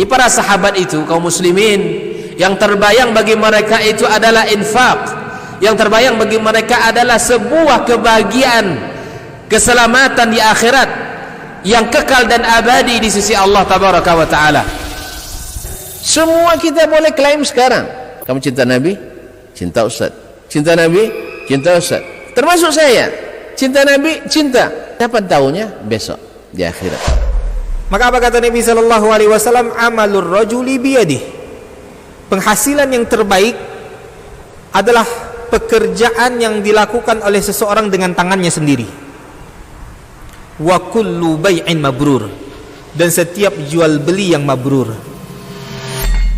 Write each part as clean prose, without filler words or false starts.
Di para sahabat itu, kaum muslimin, yang terbayang bagi mereka itu adalah infak, yang terbayang bagi mereka adalah sebuah kebahagiaan, keselamatan di akhirat yang kekal dan abadi di sisi Allah tabaraka wa taala. Semua kita boleh klaim sekarang. Kamu cinta Nabi? Cinta Ustaz. Cinta Nabi? Cinta Ustaz. Termasuk saya. Cinta Nabi? Cinta. Kapan tahunya? Besok di akhirat. Maka apa kata Nabi sallallahu alaihi wasallam? Amalur rajuli biyadihi. Penghasilan yang terbaik adalah pekerjaan yang dilakukan oleh seseorang dengan tangannya sendiri. Wa kullu bai'in mabrur. Dan setiap jual beli yang mabrur.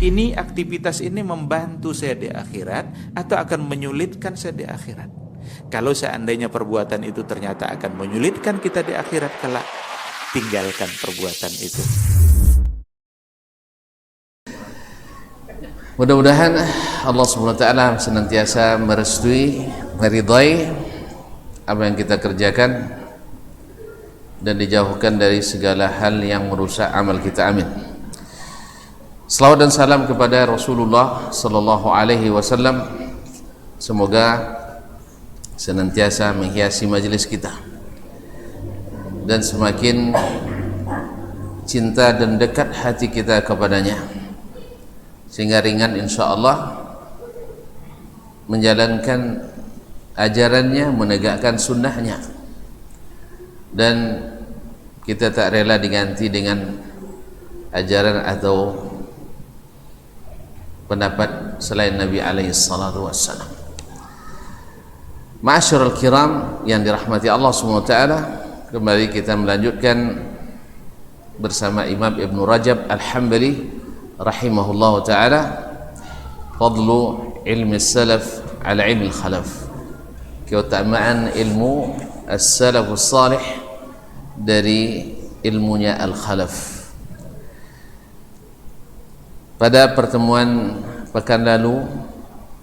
Ini aktivitas ini membantu saya di akhirat atau akan menyulitkan saya di akhirat? Kalau seandainya perbuatan itu ternyata akan menyulitkan kita di akhirat kelak, tinggalkan perbuatan itu. Mudah-mudahan Allah SWT senantiasa merestui, meridai apa yang kita kerjakan dan dijauhkan dari segala hal yang merusak amal kita. Amin. Salawat dan salam kepada Rasulullah sallallahu alaihi wasallam. Semoga senantiasa menghiasi majelis kita dan semakin cinta dan dekat hati kita kepadanya, sehingga ringan insyaallah menjalankan ajarannya, menegakkan sunnahnya, dan kita tak rela diganti dengan ajaran atau pendapat selain Nabi alaihi salatu wassalam. Ma'asyiral kiram yang dirahmati Allah SWT, kembali kita melanjutkan bersama Imam Ibn Rajab Al-Hambali rahimahullah ta'ala, fadlu ilmi salaf ala ilmi khalaf, keutamaan ilmu as-salafus salih dari ilmunya al-khalaf. Pada pertemuan pekan lalu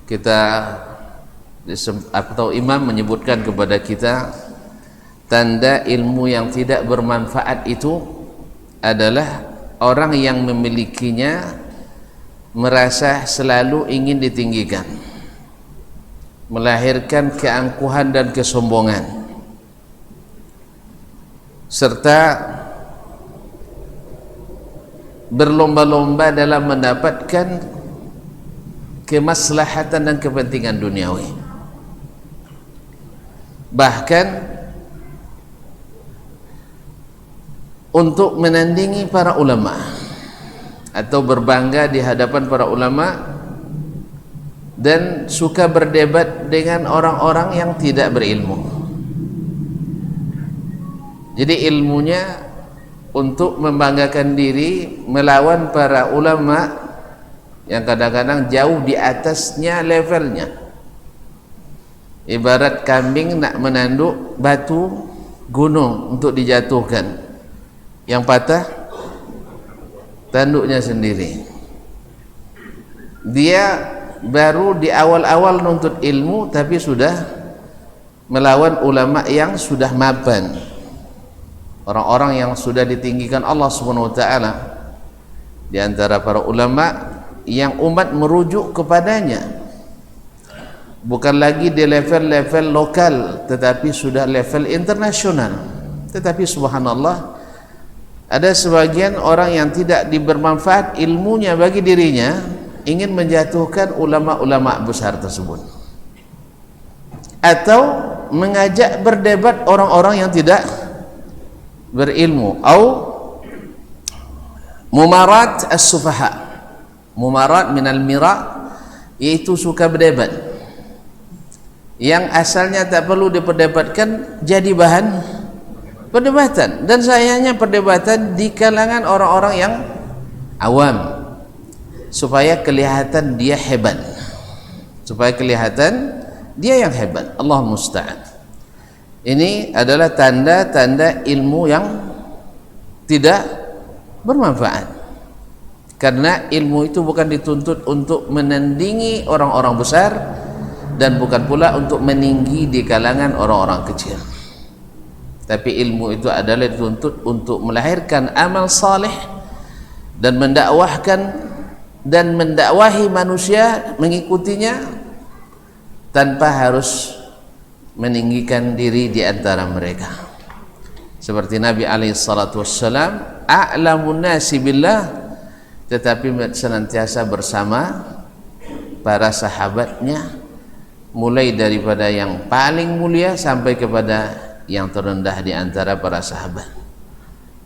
kita atau imam menyebutkan kepada kita tanda ilmu yang tidak bermanfaat itu adalah orang yang memilikinya merasa selalu ingin ditinggikan, melahirkan keangkuhan dan kesombongan, serta berlomba-lomba dalam mendapatkan kemaslahatan dan kepentingan duniawi. Bahkan untuk menandingi para ulama atau berbangga di hadapan para ulama, dan suka berdebat dengan orang-orang yang tidak berilmu. Jadi ilmunya untuk membanggakan diri melawan para ulama yang kadang-kadang jauh di atasnya levelnya. Ibarat kambing nak menanduk batu gunung untuk dijatuhkan, yang patah tanduknya sendiri. Dia baru di awal-awal nuntut ilmu tapi sudah melawan ulama yang sudah mapan, orang-orang yang sudah ditinggikan Allah Subhanahu wa taala. Di antara para ulama yang umat merujuk kepadanya, bukan lagi di level-level lokal tetapi sudah level internasional. Tetapi subhanallah, ada sebagian orang yang tidak bermanfaat ilmunya bagi dirinya, ingin menjatuhkan ulama-ulama besar tersebut, atau mengajak berdebat orang-orang yang tidak berilmu, atau mumarat as-sufaha, mumarat minal mira, yaitu suka berdebat yang asalnya tak perlu diperdebatkan jadi bahan perdebatan. Dan sayangnya perdebatan di kalangan orang-orang yang awam, supaya kelihatan dia hebat, supaya kelihatan dia yang hebat. Allah musta'an. Ini adalah tanda-tanda ilmu yang tidak bermanfaat, karena ilmu itu bukan dituntut untuk menandingi orang-orang besar, dan bukan pula untuk meninggi di kalangan orang-orang kecil. Tapi ilmu itu adalah dituntut untuk melahirkan amal saleh dan mendakwahi manusia mengikutinya tanpa harus meninggikan diri di antara mereka. Seperti Nabi alaihi salatu wassalam, a'lamun nasi billah, tetapi senantiasa bersama para sahabatnya, mulai daripada yang paling mulia sampai kepada yang terendah di antara para sahabat.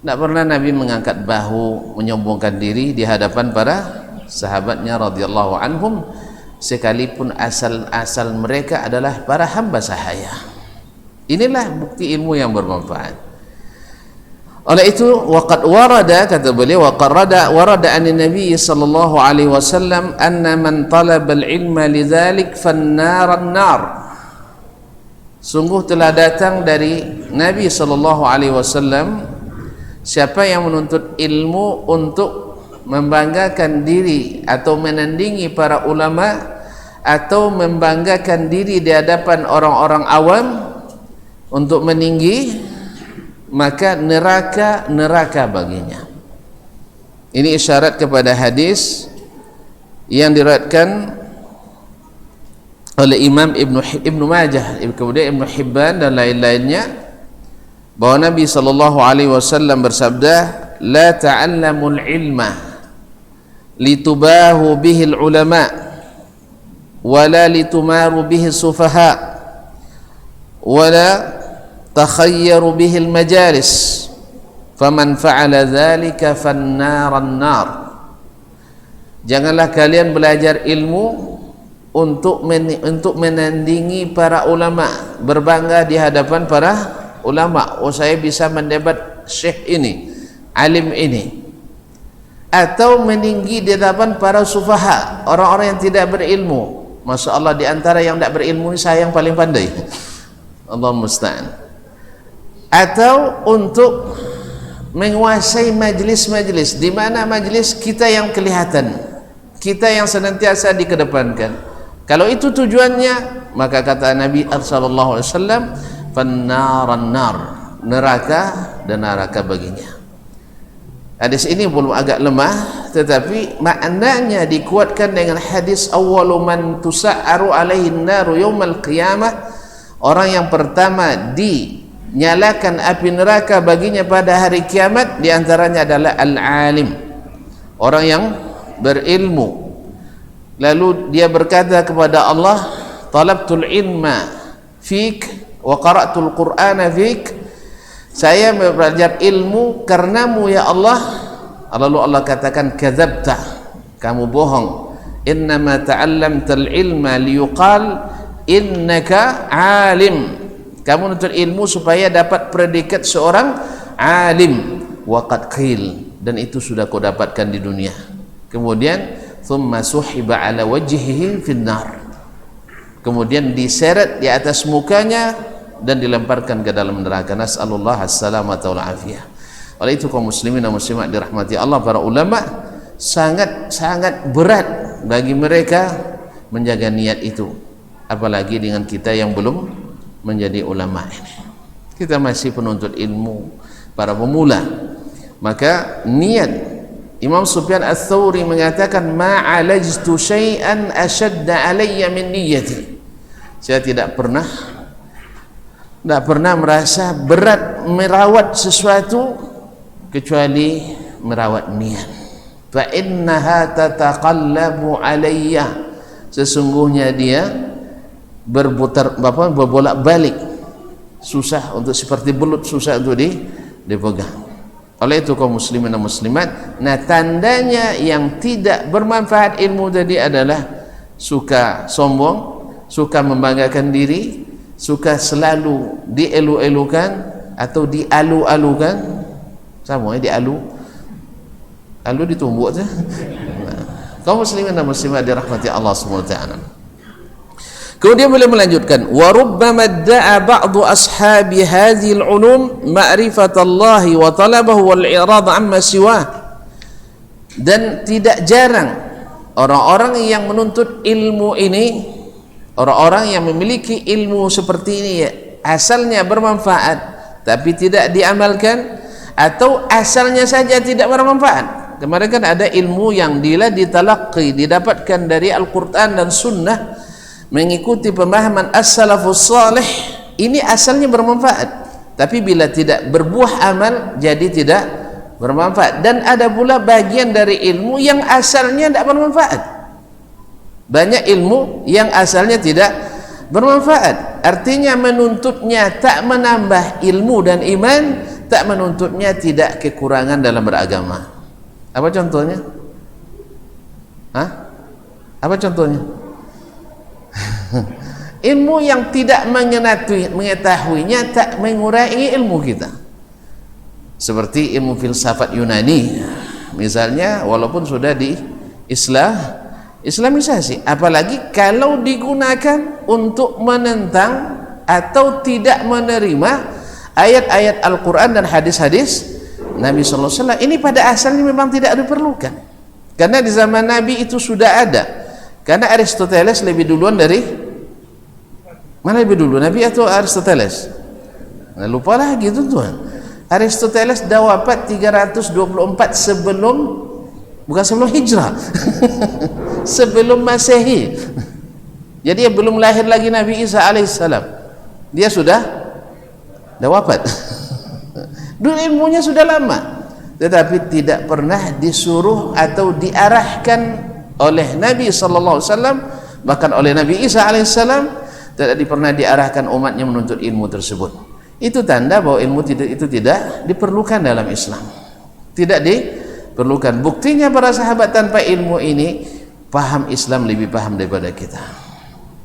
Tidak pernah Nabi mengangkat bahu, menyombongkan diri di hadapan para sahabatnya radhiyallahu anhum, sekalipun asal mereka adalah para hamba sahaya. Inilah bukti ilmu yang bermanfaat. Oleh itu, waqad warada, kata beliau, warada an Nabi sallallahu alaihi wasallam anna man talaba al-ilma lidzalik fan-naran nar. Sungguh telah datang dari Nabi sallallahu alaihi wasallam, siapa yang menuntut ilmu untuk membanggakan diri atau menandingi para ulama atau membanggakan diri di hadapan orang-orang awam untuk meninggi, maka neraka baginya. Ini isyarat kepada hadis yang diriwayatkan oleh Imam Ibnu Majah, kemudian Ibnu Hibban dan lain-lainnya, bahwa Nabi sallallahu alaihi wasallam bersabda, la ta'allamul ilma litubahu bihil ulama wala litumaru bihi sufaha wala takhayyaru bihil majalis faman fa'ala dhalika fannaran nar. Janganlah kalian belajar ilmu untuk menandingi para ulama, berbangga di hadapan para ulama, oh saya bisa mendebat syekh ini, alim ini, atau meninggi di hadapan para sufaha, orang-orang yang tidak berilmu. Masya Allah, di antara yang tidak berilmu ini saya yang paling pandai, Allah musta'an. Atau untuk menguasai majlis-majlis, di mana majlis kita yang kelihatan, kita yang senantiasa dikedepankan. Kalau itu tujuannya, maka kata Nabi sallallahu alaihi wasallam, fannaran nar, neraka dan neraka baginya. Hadis ini belum agak lemah, tetapi maknanya dikuatkan dengan hadis awwalu man tusa'aru alaihi naru yaumal qiyamah, orang yang pertama dinyalakan api neraka baginya pada hari kiamat, diantaranya adalah al-alim, orang yang berilmu. Lalu dia berkata kepada Allah, talabtul ilma fik wa qara'tul qur'ana fik, saya belajar ilmu karenamu ya Allah. Lalu Allah katakan, kadzabta, kamu bohong. Innama ta'allamtal ilma liyuqal innaka alim, kamu nuntut ilmu supaya dapat predikat seorang alim. Wa qad qil, dan itu sudah kau dapatkan di dunia. Kemudian thumma suhiba ala wajhihi finnar, kemudian diseret di atas mukanya dan dilemparkan ke dalam neraka. Nas'alullah as-salamata wal afiyah. Oleh itu kaum muslimin dan muslimat dirahmati Allah, para ulama sangat berat bagi mereka menjaga niat itu, apalagi dengan kita yang belum menjadi ulama ini. Kita masih penuntut ilmu, para pemula. Maka niat, Imam Sufyan Ats-Tsauri mengatakan, ma'alajtu syai'an ashadda alayya min niyyati, saya tidak pernah merasa berat merawat sesuatu kecuali merawat niat. Fa innaha tataqallabu alayya, sesungguhnya dia berbolak-balik, susah untuk, seperti belut susah untuk dipegang. Oleh itu kaum muslimin dan muslimat, nah tandanya yang tidak bermanfaat ilmu tadi adalah suka sombong, suka membanggakan diri, suka selalu dielu-elukan atau dialu-alukan. Sama dialu, alu ditumbuk saja. Kaum muslimin dan muslimat dirahmati Allah Subhanahu wa taala. Kemudian beliau melanjutkan, wa rubbama da'a ba'du ashabi hadhihi al-ulum ma'rifatallahi wa talabahu wal i'rad amma siwah. Dan tidak jarang orang-orang yang menuntut ilmu ini, orang-orang yang memiliki ilmu seperti ini, ya, asalnya bermanfaat tapi tidak diamalkan, atau asalnya saja tidak bermanfaat. Kemarin kan ada ilmu yang ditalaqi, didapatkan dari Al-Quran dan Sunnah, mengikuti pemahaman as-salafus salih. Ini asalnya bermanfaat, tapi bila tidak berbuah amal jadi tidak bermanfaat. Dan ada pula bagian dari ilmu yang asalnya tidak bermanfaat. Banyak ilmu yang asalnya tidak bermanfaat, artinya menuntutnya tak menambah ilmu dan iman, tak menuntutnya tidak kekurangan dalam beragama. Apa contohnya? Apa contohnya? Ilmu yang tidak mengetahuinya tak mengurangi ilmu kita, seperti ilmu filsafat Yunani misalnya, walaupun sudah Islamisasi, apalagi kalau digunakan untuk menentang atau tidak menerima ayat-ayat Al-Quran dan hadis-hadis Nabi sallallahu alaihi wasallam. Ini pada asalnya memang tidak diperlukan, karena di zaman Nabi itu sudah ada. Karena Aristoteles lebih duluan dari mana lebih dulu, Nabi atau Aristoteles? Nah, lupa lagi tuan. Aristoteles dah wafat 324 bukan sebelum hijrah. Sebelum Masehi. Jadi belum lahir lagi Nabi Isa alaihissalam. Dia sudah wafat. Dulu ilmunya sudah lama, tetapi tidak pernah disuruh atau diarahkan oleh Nabi sallallahu alaihi wasallam, bahkan oleh Nabi Isa alaihissalam tidak pernah diarahkan umatnya menuntut ilmu tersebut. Itu tanda bahwa ilmu itu tidak diperlukan dalam Islam, tidak diperlukan. Buktinya para sahabat tanpa ilmu ini paham Islam lebih paham daripada kita,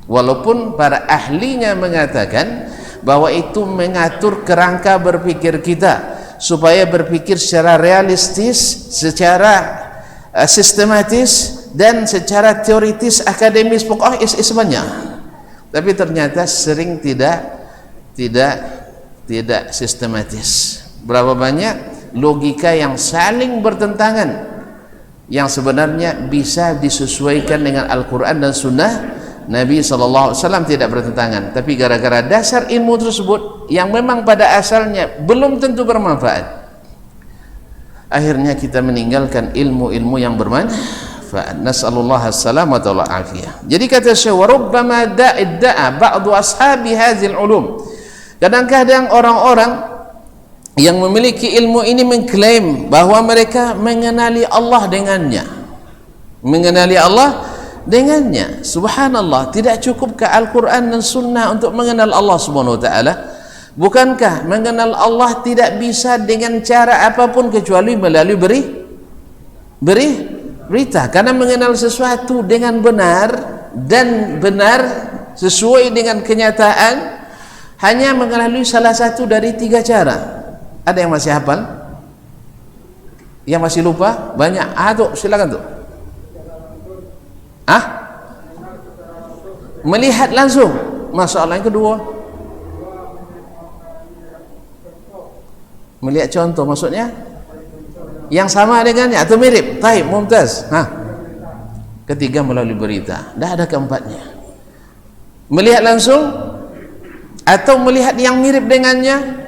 walaupun para ahlinya mengatakan bahwa itu mengatur kerangka berpikir kita supaya berpikir secara realistis, secara sistematis, dan secara teoritis akademis, pokoknya banyak. Tapi ternyata sering tidak sistematis. Berapa banyak logika yang saling bertentangan yang sebenarnya bisa disesuaikan dengan Al-Quran dan Sunnah Nabi sallallahu alaihi wasallam, tidak bertentangan, tapi gara-gara dasar ilmu tersebut yang memang pada asalnya belum tentu bermanfaat, akhirnya kita meninggalkan ilmu-ilmu yang bermanfaat. Nas'alullah as-salamata wal afiyah. Jadi kata Syekh, wa rubbama da'a ba'du ashabi hadzal ulum. Kadang-kadang orang-orang yang memiliki ilmu ini mengklaim bahwa mereka mengenali Allah dengannya. Mengenali Allah dengannya. Subhanallah, tidak cukup ke Al-Quran dan Sunnah untuk mengenal Allah Subhanahu wa taala? Bukankah mengenal Allah tidak bisa dengan cara apapun kecuali melalui berita? Karena mengenal sesuatu dengan benar dan benar sesuai dengan kenyataan hanya melalui salah satu dari 3 cara. Ada yang masih hafal? Yang masih lupa? Banyak. Tuh, silakan tuh. Melihat langsung. Masalah yang kedua, melihat contoh, maksudnya yang sama dengannya atau mirip. Taib, mumtaz. Ketiga, melalui berita. Dah ada keempatnya. Melihat langsung, atau melihat yang mirip dengannya,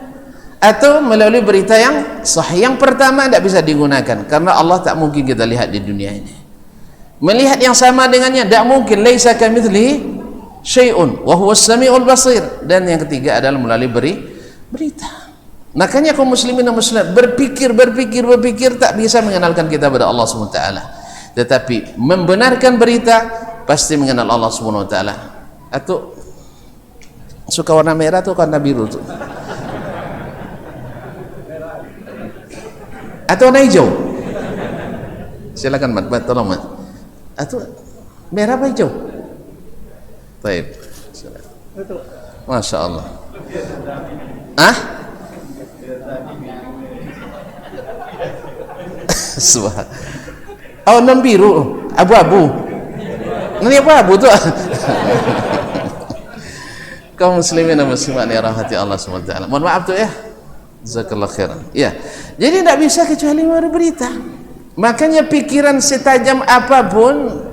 atau melalui berita yang sahih. Yang pertama tidak bisa digunakan, karena Allah tak mungkin kita lihat di dunia ini. Melihat yang sama dengannya tidak mungkin. Laisa kamitslihi syai'un wa huwas samiul basir. Dan yang ketiga adalah melalui berita. Makanya kaum muslimin dan muslimat berpikir tak bisa mengenalkan kita pada Allah SWT. Tetapi membenarkan berita pasti mengenal Allah SWT. Atau suka warna merah atau warna biru tuh? Atau warna hijau? Silakan Mat, tolong Mat. Atau merah apa hijau? Baik. Masya Allah. Non biru, abu-abu. Ini abu-abu tuh. Kaum muslimin dan muslimat yang rahmati Allah SWT. Mohon maaf tuh ya. Jazakallah khairan. Ya. Jadi tidak bisa kecuali melalui berita. Makanya pikiran setajam apapun,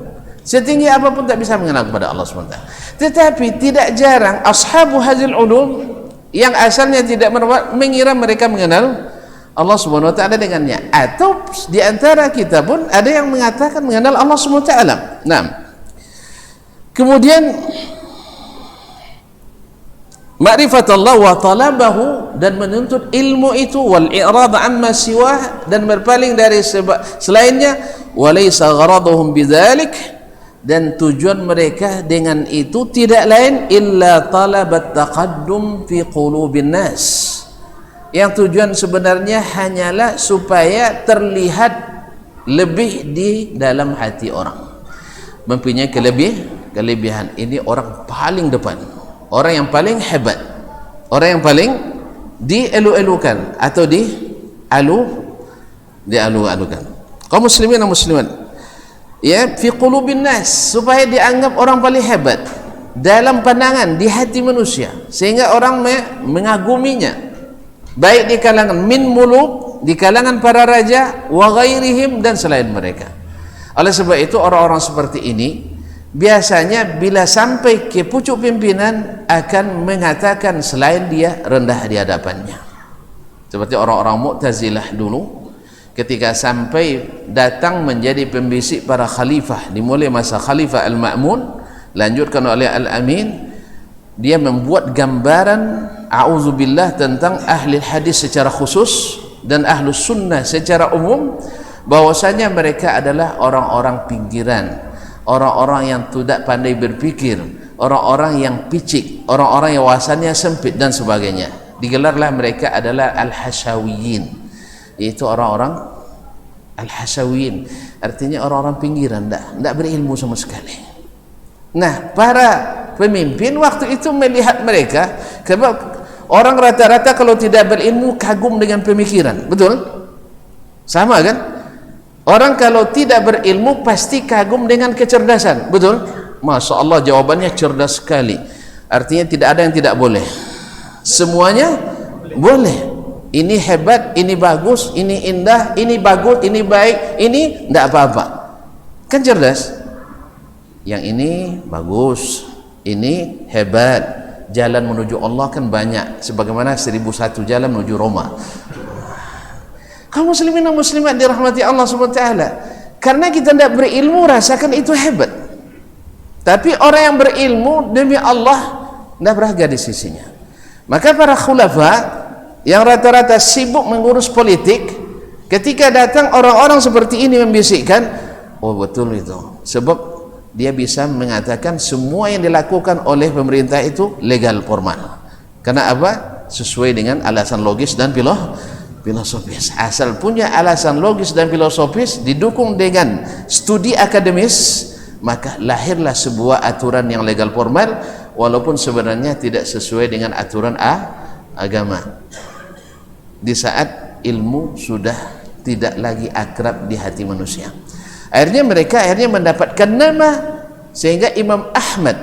setinggi apapun tak bisa mengenal kepada Allah SWT. Tetapi tidak jarang ashabu hadzal ulum yang asalnya tidak mengira mereka mengenal Allah Subhanahu wa taala dengannya, atau di antara kita pun ada yang mengatakan mengenal Allah Subhanahu wa taala. Nah, kemudian ma'rifatullah wa talabahu, dan menuntut ilmu itu, wal i'rad amma siwah, dan berpaling dari selainnya, wa laysa gharaduhum bidzalik, dan tujuan mereka dengan itu tidak lain illa talabat taqaddum fi qulubin nas. Yang tujuan sebenarnya hanyalah supaya terlihat lebih di dalam hati orang, mempunyai kelebihan. Ini orang paling depan, orang yang paling hebat, orang yang paling dielu-elukan atau dialu-alukan. Kaum muslimin dan muslimat, ya, fi qulubin nas, supaya dianggap orang paling hebat dalam pandangan di hati manusia, sehingga orang mengaguminya, baik di kalangan min muluk, di kalangan para raja, wa ghairihim, dan selain mereka. Oleh sebab itu orang-orang seperti ini biasanya bila sampai ke pucuk pimpinan akan mengatakan selain dia rendah di hadapannya. Seperti orang-orang Mu'tazilah dulu, ketika sampai datang menjadi pembisik para khalifah, dimulai masa Khalifah Al-Ma'mun, lanjutkan oleh Al-Amin, dia membuat gambaran a'udzubillah tentang ahli hadis secara khusus dan ahlu sunnah secara umum, bahwasanya mereka adalah orang-orang pinggiran, orang-orang yang tidak pandai berpikir, orang-orang yang picik, orang-orang yang wawasannya sempit dan sebagainya. Digelarlah mereka adalah al-hasyawiyin, yaitu orang-orang al-hasyawiyin, artinya orang-orang pinggiran, tidak berilmu sama sekali. Nah, para pemimpin waktu itu melihat mereka, sebab orang rata-rata kalau tidak berilmu kagum dengan pemikiran, betul? Sama kan? Orang kalau tidak berilmu pasti kagum dengan kecerdasan, betul? Masya Allah, jawabannya cerdas sekali. Artinya tidak ada yang tidak boleh, semuanya boleh. Ini hebat, ini bagus, ini indah, ini bagus, ini baik, ini tidak apa-apa, kan cerdas. Yang ini bagus, ini hebat, jalan menuju Allah kan banyak, sebagaimana 1001 jalan menuju Roma. Kaum muslimin dan muslimat dirahmati Allah Subhanahu wa taala, karena kita tidak berilmu rasakan itu hebat, tapi orang yang berilmu demi Allah tidak berharga di sisinya. Maka para khulafa yang rata-rata sibuk mengurus politik, ketika datang orang-orang seperti ini membisikkan, oh betul itu, sebab dia bisa mengatakan semua yang dilakukan oleh pemerintah itu legal formal. Karena apa? Sesuai dengan alasan logis dan filosofis. Asal punya alasan logis dan filosofis didukung dengan studi akademis, maka lahirlah sebuah aturan yang legal formal, walaupun sebenarnya tidak sesuai dengan aturan agama. Di saat ilmu sudah tidak lagi akrab di hati manusia, akhirnya mereka mendapatkan nama, sehingga Imam Ahmad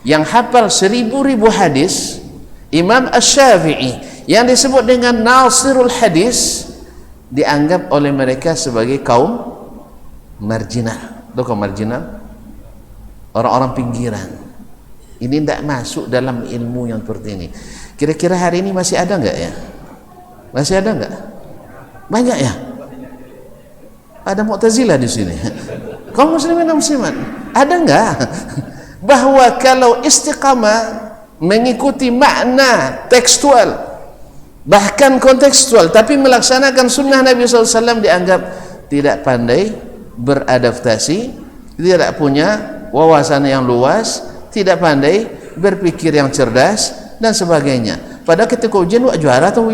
yang hafal 1000 hadis, Imam Asy-Syafi'i yang disebut dengan Nasirul Hadis, dianggap oleh mereka sebagai kaum marginal. Itu kaum marginal, orang-orang pinggiran. Ini tidak masuk dalam ilmu yang seperti ini. Kira-kira hari ini masih ada enggak ya? Masih ada enggak? Banyak ya? Ada Mu'tazilah di sini. Kaum muslimin dan muslimat, ada enggak bahwa kalau istiqamah mengikuti makna tekstual, bahkan kontekstual, tapi melaksanakan sunnah Nabi SAW, dianggap tidak pandai beradaptasi, tidak punya wawasan yang luas, tidak pandai berpikir yang cerdas dan sebagainya. Padahal ketika ujian lu juara atau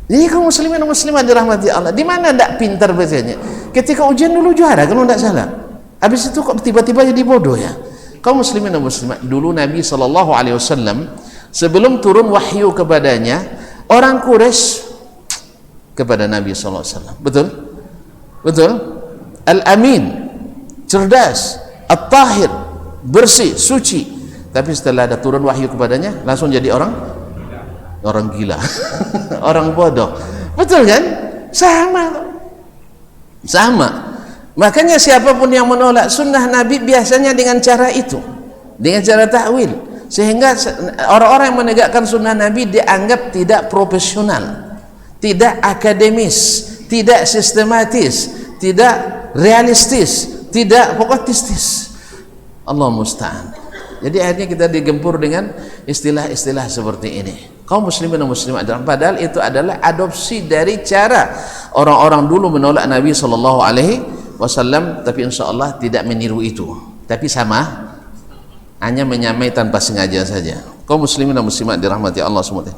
Jadi kaum muslimin dan muslimat dirahmati Allah, di mana tidak pintar bacanya? Ketika ujian dulu juara kalau tidak salah, habis itu kok tiba-tiba jadi bodoh ya? Kaum muslimin dan muslimat, dulu Nabi SAW sebelum turun wahyu kepadanya, orang Quraisy kepada Nabi SAW, betul? Al-Amin, cerdas, At-Tahir, bersih, suci. Tapi setelah ada turun wahyu kepadanya, langsung jadi orang gila, orang bodoh, betul kan? Sama. Makanya siapapun yang menolak sunnah Nabi biasanya dengan cara itu, dengan cara takwil, sehingga orang-orang yang menegakkan sunnah Nabi dianggap tidak profesional, tidak akademis, tidak sistematis, tidak realistis, tidak pokokistis. Allah musta'an. Jadi akhirnya kita digempur dengan istilah-istilah seperti ini. Kaum muslimin dan muslimat, padahal itu adalah adopsi dari cara orang-orang dulu menolak Nabi SAW, tapi insya Allah tidak meniru itu, tapi sama, hanya menyamai tanpa sengaja saja. Kaum muslimin dan muslimat dirahmati Allah SWT.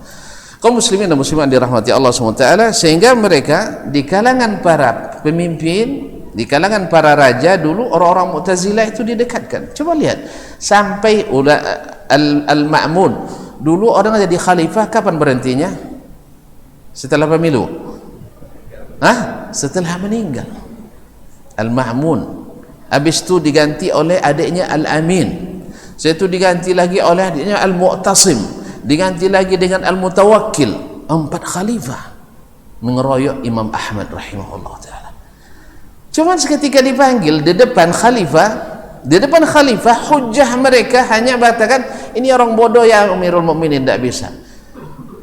Kaum muslimin dan muslimat dirahmati Allah SWT, sehingga mereka di kalangan para pemimpin, di kalangan para raja dulu, orang-orang Mu'tazilah itu didekatkan. Coba lihat, sampai Al-Ma'mun dulu orang jadi khalifah, kapan berhentinya? Setelah pemilu? Setelah meninggal Al-Ma'mun. Habis itu diganti oleh adiknya Al-Amin. Setelah itu diganti lagi oleh adiknya Al-Mu'tasim, diganti lagi dengan Al-Mutawakkil. 4 khalifah mengeroyok Imam Ahmad rahimahullah ta'ala. Cuman seketika dipanggil di depan khalifah, hujjah mereka hanya mengatakan ini orang bodoh ya Amirul Mukminin, tidak bisa.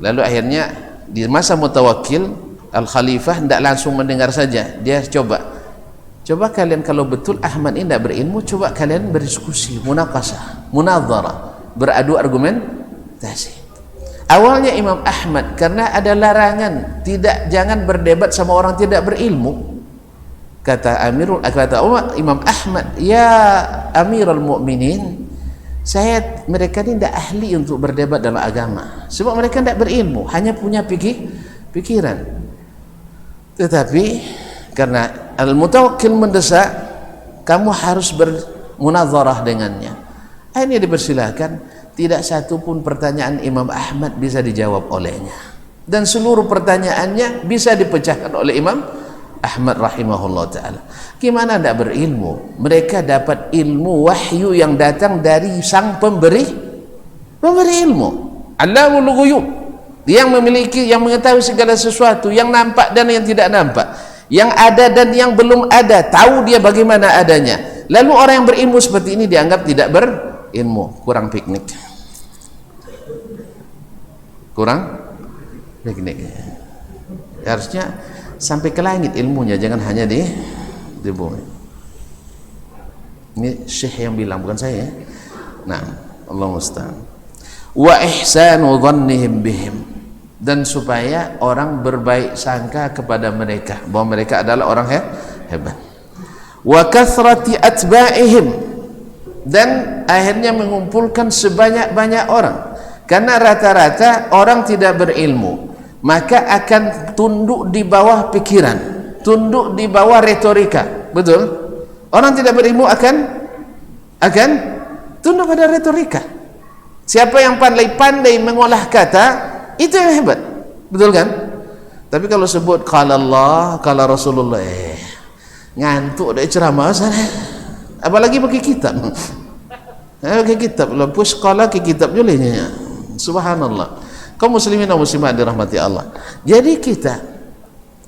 Lalu akhirnya di masa Mutawakkil, Al-Khalifah tidak langsung mendengar saja, dia coba kalian kalau betul Ahmad ini tidak berilmu, coba kalian berdiskusi, munaqashah, munadharah, beradu argumentasi. Awalnya Imam Ahmad, karena ada larangan jangan berdebat sama orang tidak berilmu, kata Imam Ahmad, ya Amirul Mukminin, mereka ini tidak ahli untuk berdebat dalam agama, sebab mereka tidak berilmu, hanya punya pikiran. Tetapi karena Al-Mutawakkil mendesak, kamu harus bermunadharah dengannya. Akhirnya dipersilahkan, tidak satu pun pertanyaan Imam Ahmad bisa dijawab olehnya, dan seluruh pertanyaannya bisa dipecahkan oleh Imam Ahmad rahimahullah ta'ala. Gimana tidak berilmu? Mereka dapat ilmu wahyu yang datang dari sang pemberi ilmu, Allamul Ghuyub, yang mengetahui segala sesuatu, yang nampak dan yang tidak nampak, yang ada dan yang belum ada, tahu dia bagaimana adanya. Lalu orang yang berilmu seperti ini dianggap tidak berilmu, kurang piknik. Harusnya sampai ke langit ilmunya, jangan hanya di bumi. Ini syekh yang bilang, bukan saya. Nah, Allah musta'an. Wa ihsanu dhannihim bihim, dan supaya orang berbaik sangka kepada mereka, bahwa mereka adalah orang hebat. Wa kathrati atba'ihim, dan akhirnya mengumpulkan sebanyak-banyak orang, karena rata-rata orang tidak berilmu, maka akan tunduk di bawah pikiran, tunduk di bawah retorika. Betul? Orang tidak berilmu akan tunduk pada retorika. Siapa yang pandai mengolah kata, itu yang hebat. Betul kan? Tapi kalau sebut qala Allah, qala Rasulullah, ngantuk dari ceramah sana. Apalagi pakai kitab. Pakai kitab, lepas qala ke kitab julenya. Subhanallah. Kaum muslimin dan muslimat dirahmati Allah. Jadi kita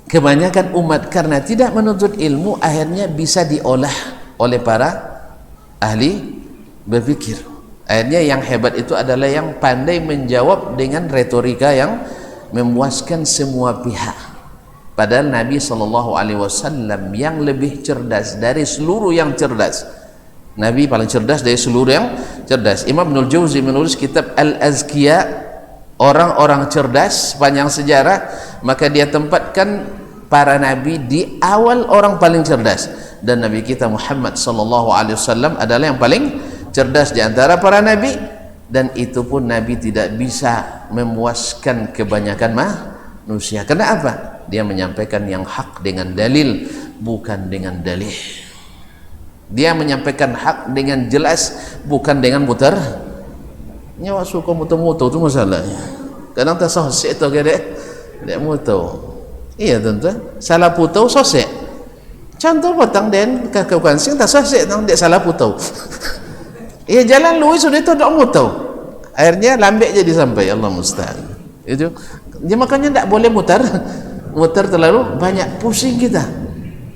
kebanyakan umat karena tidak menuntut ilmu, akhirnya bisa diolah oleh para ahli berpikir. Akhirnya yang hebat itu adalah yang pandai menjawab dengan retorika yang memuaskan semua pihak. Padahal Nabi SAW yang lebih cerdas dari seluruh yang cerdas. Nabi paling cerdas dari seluruh yang cerdas. Imam Ibnul Jauzi menulis kitab Al-Azkiya, orang-orang cerdas sepanjang sejarah, maka dia tempatkan para nabi di awal orang paling cerdas, dan Nabi kita Muhammad SAW adalah yang paling cerdas di antara para nabi, dan itu pun Nabi tidak bisa memuaskan kebanyakan manusia. Karena apa? Dia menyampaikan yang hak dengan dalil, bukan dengan dalih. Dia menyampaikan hak dengan jelas, bukan dengan mutar. Nyawa suka mutu-mutu itu masalahnya. Kadang tak sosek tu ke dia mutu. Iya tuan-tuan, salah putau sosek. Contoh petang dan kakak sing tak sosek tang dia salah putau. Iya jalan luis sudah tu tak mutu. Akhirnya lambek jadi sampai, Allah musta'an. Itu. Dia makanya tak boleh mutar terlalu banyak, pusing kita.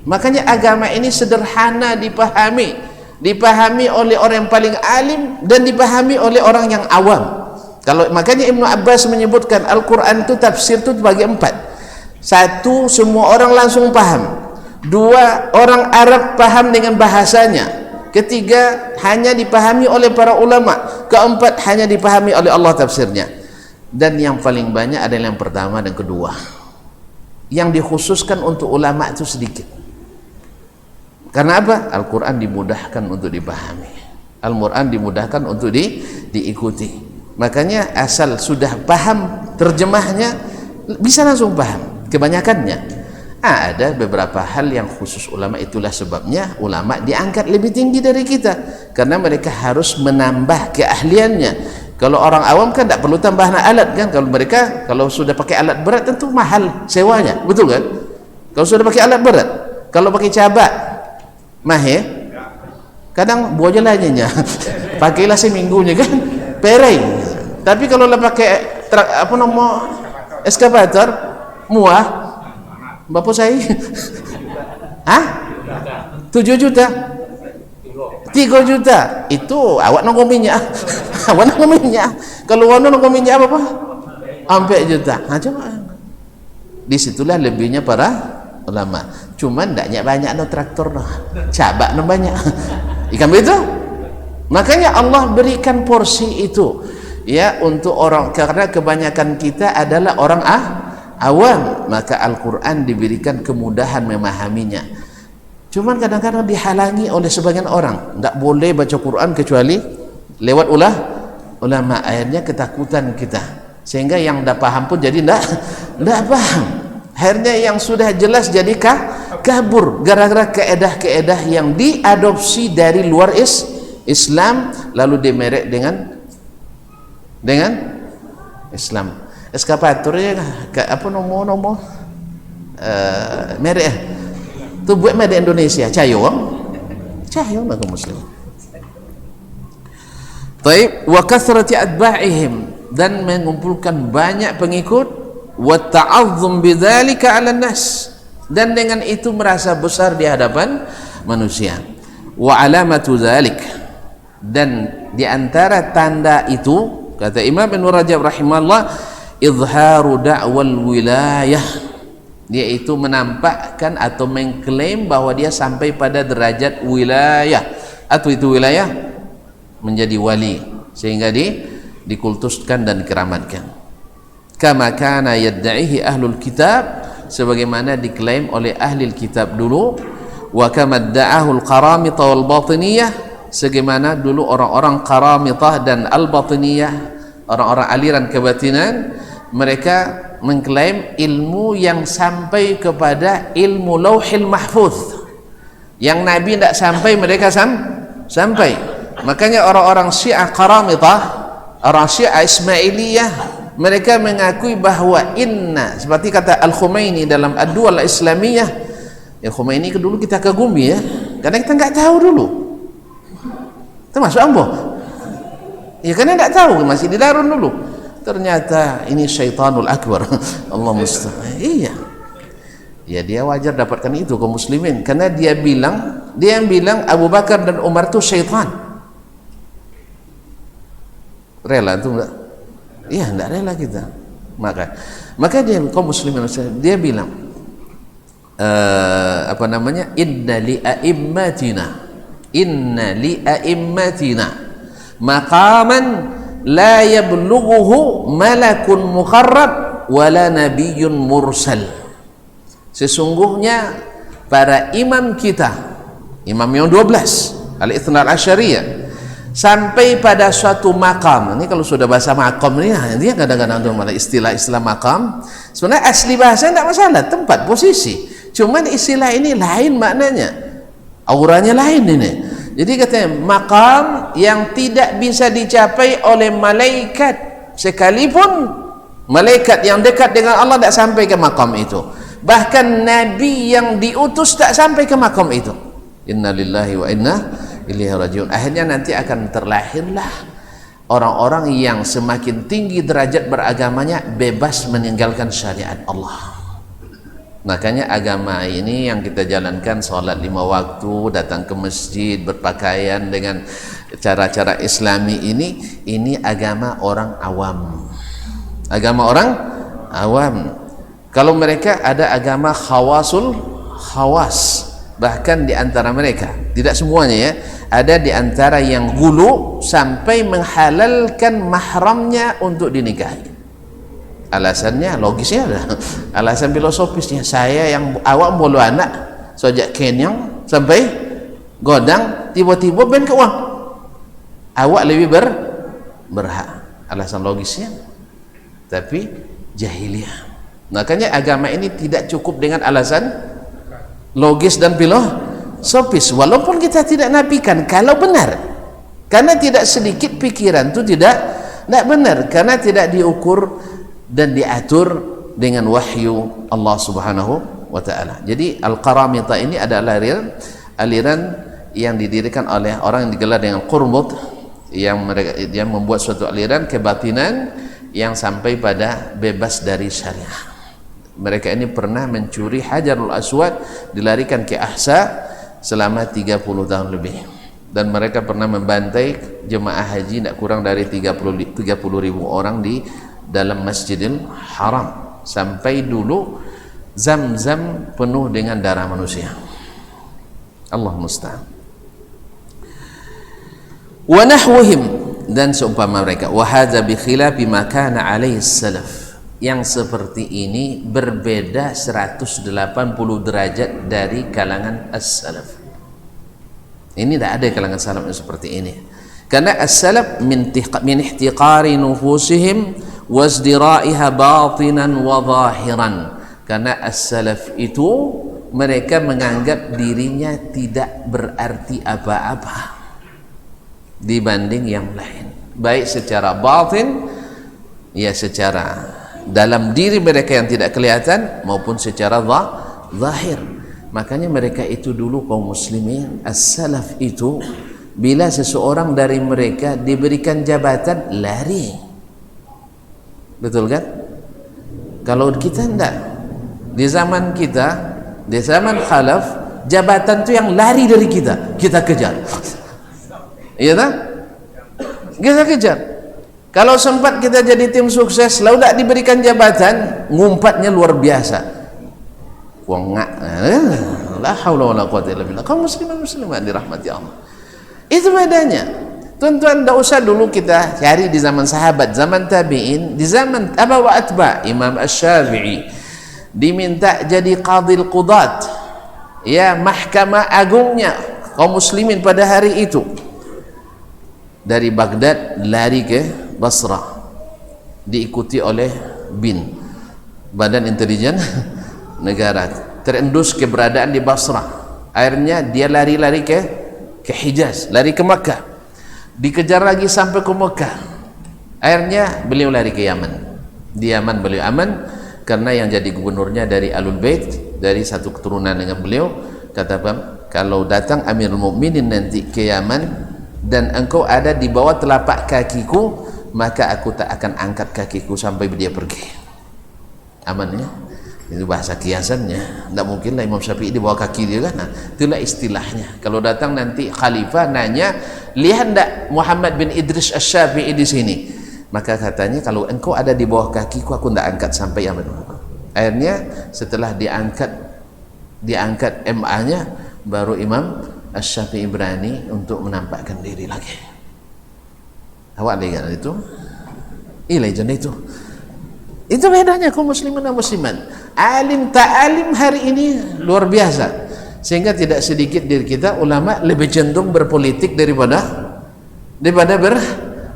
Makanya agama ini sederhana dipahami oleh orang yang paling alim dan dipahami oleh orang yang awam. Kalau makanya Ibnu Abbas menyebutkan Al-Quran itu tafsir itu bagi 4. Satu, semua orang langsung paham. Dua, orang Arab paham dengan bahasanya. Ketiga, hanya dipahami oleh para ulama. Keempat, hanya dipahami oleh Allah tafsirnya. Dan yang paling banyak adalah yang pertama dan kedua. Yang dikhususkan untuk ulama itu sedikit. Karena apa? Al-Quran dimudahkan untuk dipahami. Al-Quran dimudahkan untuk diikuti. Makanya asal sudah paham terjemahnya, bisa langsung paham. Kebanyakannya ada beberapa hal yang khusus ulama, itulah sebabnya ulama diangkat lebih tinggi dari kita, karena mereka harus menambah keahliannya. Kalau orang awam kan tak perlu tambah alat kan. Kalau mereka kalau sudah pakai alat berat tentu mahal sewanya, betul kan? Kalau sudah pakai alat berat, kalau pakai cabak mahir, kadang buah jalannya pakailah seminggunya kan, pereng. Tapi kalau lah pakai eskavator muah, bapak saya hah? 7 juta 3 juta itu awak nongol minyak awak nongol minyak. Kalau awak nongol minyak apa 4 juta. Nah, coba disitulah lebihnya para ulama. Cuman tidak banyak no traktor no, cabak no banyak ikan begitu. Makanya Allah berikan porsi itu ya untuk orang, karena kebanyakan kita adalah orang awam, maka Al-Quran diberikan kemudahan memahaminya. Cuman kadang-kadang dihalangi oleh sebagian orang, tidak boleh baca Quran kecuali lewat ulama. Akhirnya ketakutan kita, sehingga yang tidak paham pun jadi tidak paham. Akhirnya yang sudah jelas jadi kabur gara-gara keedah-keedah yang diadopsi dari luar Islam, lalu dimerek dengan Islam. Eskavatornya apa nomor merek tu buat merek Indonesia, Cayong maka muslim. Taib wa kasrati atba'ihim, dan mengumpulkan banyak pengikut, wa ta'azzum bidzalika 'ala nas, dan dengan itu merasa besar di hadapan manusia. Wa alamatu dzalik, dan di antara tanda itu kata Imam Ibnu Rajab rahimahullah, izharu da'wal wilayah, yaitu menampakkan atau mengklaim bahwa dia sampai pada derajat wilayah, atau itu wilayah menjadi wali, sehingga dikultuskan dan dikeramatkan. Kama kana yadda'ihi ahlul kitab, sebagaimana diklaim oleh ahli kitab dulu. Wa kama da'ahul qaramita wal batiniyah, sebagaimana dulu orang-orang qaramitah dan al-batiniyah, orang-orang aliran kebatinan, mereka mengklaim ilmu yang sampai kepada ilmu lauhil mahfuz, yang Nabi tidak sampai, mereka sampai. Makanya orang-orang Syiah Qaramitah, orang Syiah Ismailiyah, mereka mengakui bahwa inna, seperti kata Al-Khumaini dalam Ad-Dual Islamiyah. Ya, Khumaini dulu kita kagumi ya, karena kita nggak tahu dulu, termasuk ambo ya, karena nggak tahu, masih di darun dulu. Ternyata ini syaitanul akbar. Allah musta'an. Iya ya, dia wajar dapatkan itu kaum muslimin, karena dia yang bilang Abu Bakar dan Umar itu syaitan. Rela itu enggak? Iya, enggak rela kita. Maka dia kaum muslimin, dia bilang inna li a'immatina maqaman la yablughuhu malakun muqarrab wala nabiyyun mursal. Sesungguhnya para imam kita, imam yang 12 al-Ithna al-Asyariyah, sampai pada suatu makam. Ini kalau sudah bahasa makam ini, dia kadang-kadang istilah makam. Sebenarnya asli bahasa tidak masalah, tempat, posisi. Cuman istilah ini lain maknanya, auranya lain ini. Jadi katanya makam yang tidak bisa dicapai oleh malaikat, sekalipun malaikat yang dekat dengan Allah tidak sampai ke makam itu. Bahkan Nabi yang diutus tak sampai ke makam itu. Inna lillahi wa inna ilaihi rajiun. Akhirnya nanti akan terlahirlah orang-orang yang semakin tinggi derajat beragamanya, bebas meninggalkan syariat Allah. Makanya agama ini yang kita jalankan, sholat 5 waktu, datang ke masjid, berpakaian dengan cara-cara islami ini agama orang awam. Agama orang awam. Kalau mereka ada agama khawasul khawas, bahkan di antara mereka, tidak semuanya ya, ada di antara yang gulu sampai menghalalkan mahramnya untuk dinikahi. Alasannya logisnya ada, alasan filosofisnya, saya yang awak bolu anak sejak kenyang sampai godang, tiba-tiba ben ke uang, awak lebih berhak, alasan logisnya. Tapi jahiliyah. Makanya agama ini tidak cukup dengan alasan logis dan filosofis, walaupun kita tidak nafikan kalau benar, karena tidak sedikit pikiran itu tidak benar, karena tidak diukur dan diatur dengan wahyu Allah Subhanahu wa ta'ala. Jadi Al-Qaramita ini adalah aliran yang didirikan oleh orang yang digelar dengan Qurmut, yang membuat suatu aliran kebatinan yang sampai pada bebas dari syariah. Mereka ini pernah mencuri Hajarul Aswad, dilarikan ke Ahsa selama 30 tahun lebih, dan mereka pernah membantai jemaah haji tidak kurang dari 30.000 orang di dalam Masjidil Haram, sampai dulu Zam-Zam penuh dengan darah manusia. Allah musta'an. Wa nahwihim, dan seumpama mereka, wa hadza bi khilafi ma kana alaihi salaf, yang seperti ini berbeda 180 derajat dari kalangan as-salaf. Ini tidak ada kalangan salaf yang seperti ini, karena as-salaf min ihtiqari nufusihim wasdira'iha batinan wa zahiran. Karena as-salaf itu mereka menganggap dirinya tidak berarti apa-apa dibanding yang lain, baik secara batin, ya secara dalam diri mereka yang tidak kelihatan, maupun secara zahir. Makanya mereka itu dulu kaum muslimin as-salaf itu, bila seseorang dari mereka diberikan jabatan lari, betul kan? Kalau kita tidak, di zaman kita, di zaman khalaf, jabatan itu yang lari dari kita kejar, iya tak? Kita kejar. Kalau sempat kita jadi tim sukses, lalu tidak diberikan jabatan, ngumpatnya luar biasa. Wongak, la haula wala quwwata illa billah. Kaum muslimin muslimat dirahmati Allah. Itu bedanya. Tuan-tuan, tidak usah dulu kita cari di zaman sahabat, zaman tabi'in, di zaman aba wa atba. Imam Asy-Syafi'i diminta jadi qadil qudat, ya mahkamah agungnya kaum muslimin pada hari itu. Dari Baghdad lari ke Basrah, diikuti oleh BIN, Badan Intelijen Negara, terendus keberadaan di Basrah. Akhirnya dia lari-lari ke Hijaz, lari ke Makkah, dikejar lagi sampai ke Makkah. Akhirnya beliau lari ke Yaman. Di Yaman beliau aman, karena yang jadi gubernurnya dari Ahlul Bait, dari satu keturunan dengan beliau. Kata kalau datang Amirul Mukminin nanti ke Yaman dan engkau ada di bawah telapak kakiku, maka aku tak akan angkat kakiku sampai dia pergi. Aman ya? Itu bahasa kiasannya. Tidak mungkinlah Imam Syafi'i di bawah kaki dia kan? Nah, itulah istilahnya. Kalau datang nanti khalifah nanya, lihat tak Muhammad bin Idris Asy-Syafi'i di sini? Maka katanya, kalau engkau ada di bawah kakiku, aku tidak angkat sampai Yaman. Akhirnya setelah diangkat MA-nya, baru Imam Asy-Syafi'i berani untuk menampakkan diri lagi. Awak lihat itu, legend itu bedanya kaum muslimin dan muslimat. Alim tak alim hari ini luar biasa, sehingga tidak sedikit diri kita ulama lebih cenderung berpolitik daripada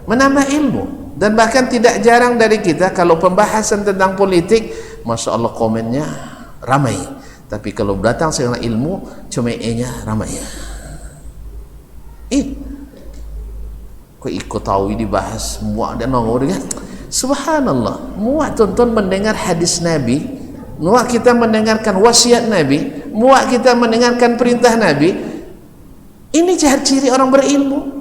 menambah ilmu. Dan bahkan tidak jarang dari kita kalau pembahasan tentang politik, masya Allah komennya ramai, tapi kalau datang sekarang ilmu, cuma nya ramai. Kok ikut tahu dibahas muak dan nongol kan? Subhanallah, muak tonton mendengar hadis Nabi, muak kita mendengarkan wasiat Nabi, muak kita mendengarkan perintah Nabi. Ini ciri orang berilmu.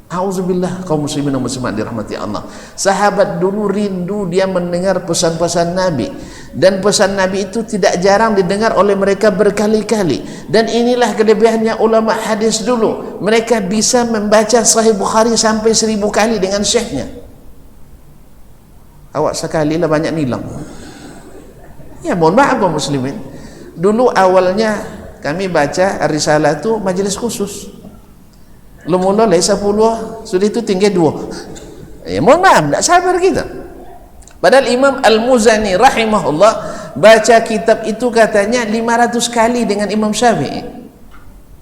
Auzubillah, kaum muslimin dan muslimat dirahmati Allah. Sahabat dulu rindu dia mendengar pesan-pesan Nabi, dan pesan Nabi itu tidak jarang didengar oleh mereka berkali-kali. Dan inilah kelebihannya ulama hadis dulu, mereka bisa membaca Sahih Bukhari sampai 1000 kali dengan syekhnya. Awak sekali lah banyak nilang. Ya mohon maaf kaum muslimin, dulu awalnya kami baca risalah itu majelis khusus. Lumula laisa puluh, sudah itu tinggi 2. Ya mohon maaf, tidak sabar kita. Padahal Imam Al-Muzani rahimahullah baca kitab itu katanya 500 kali dengan Imam Syafi'i.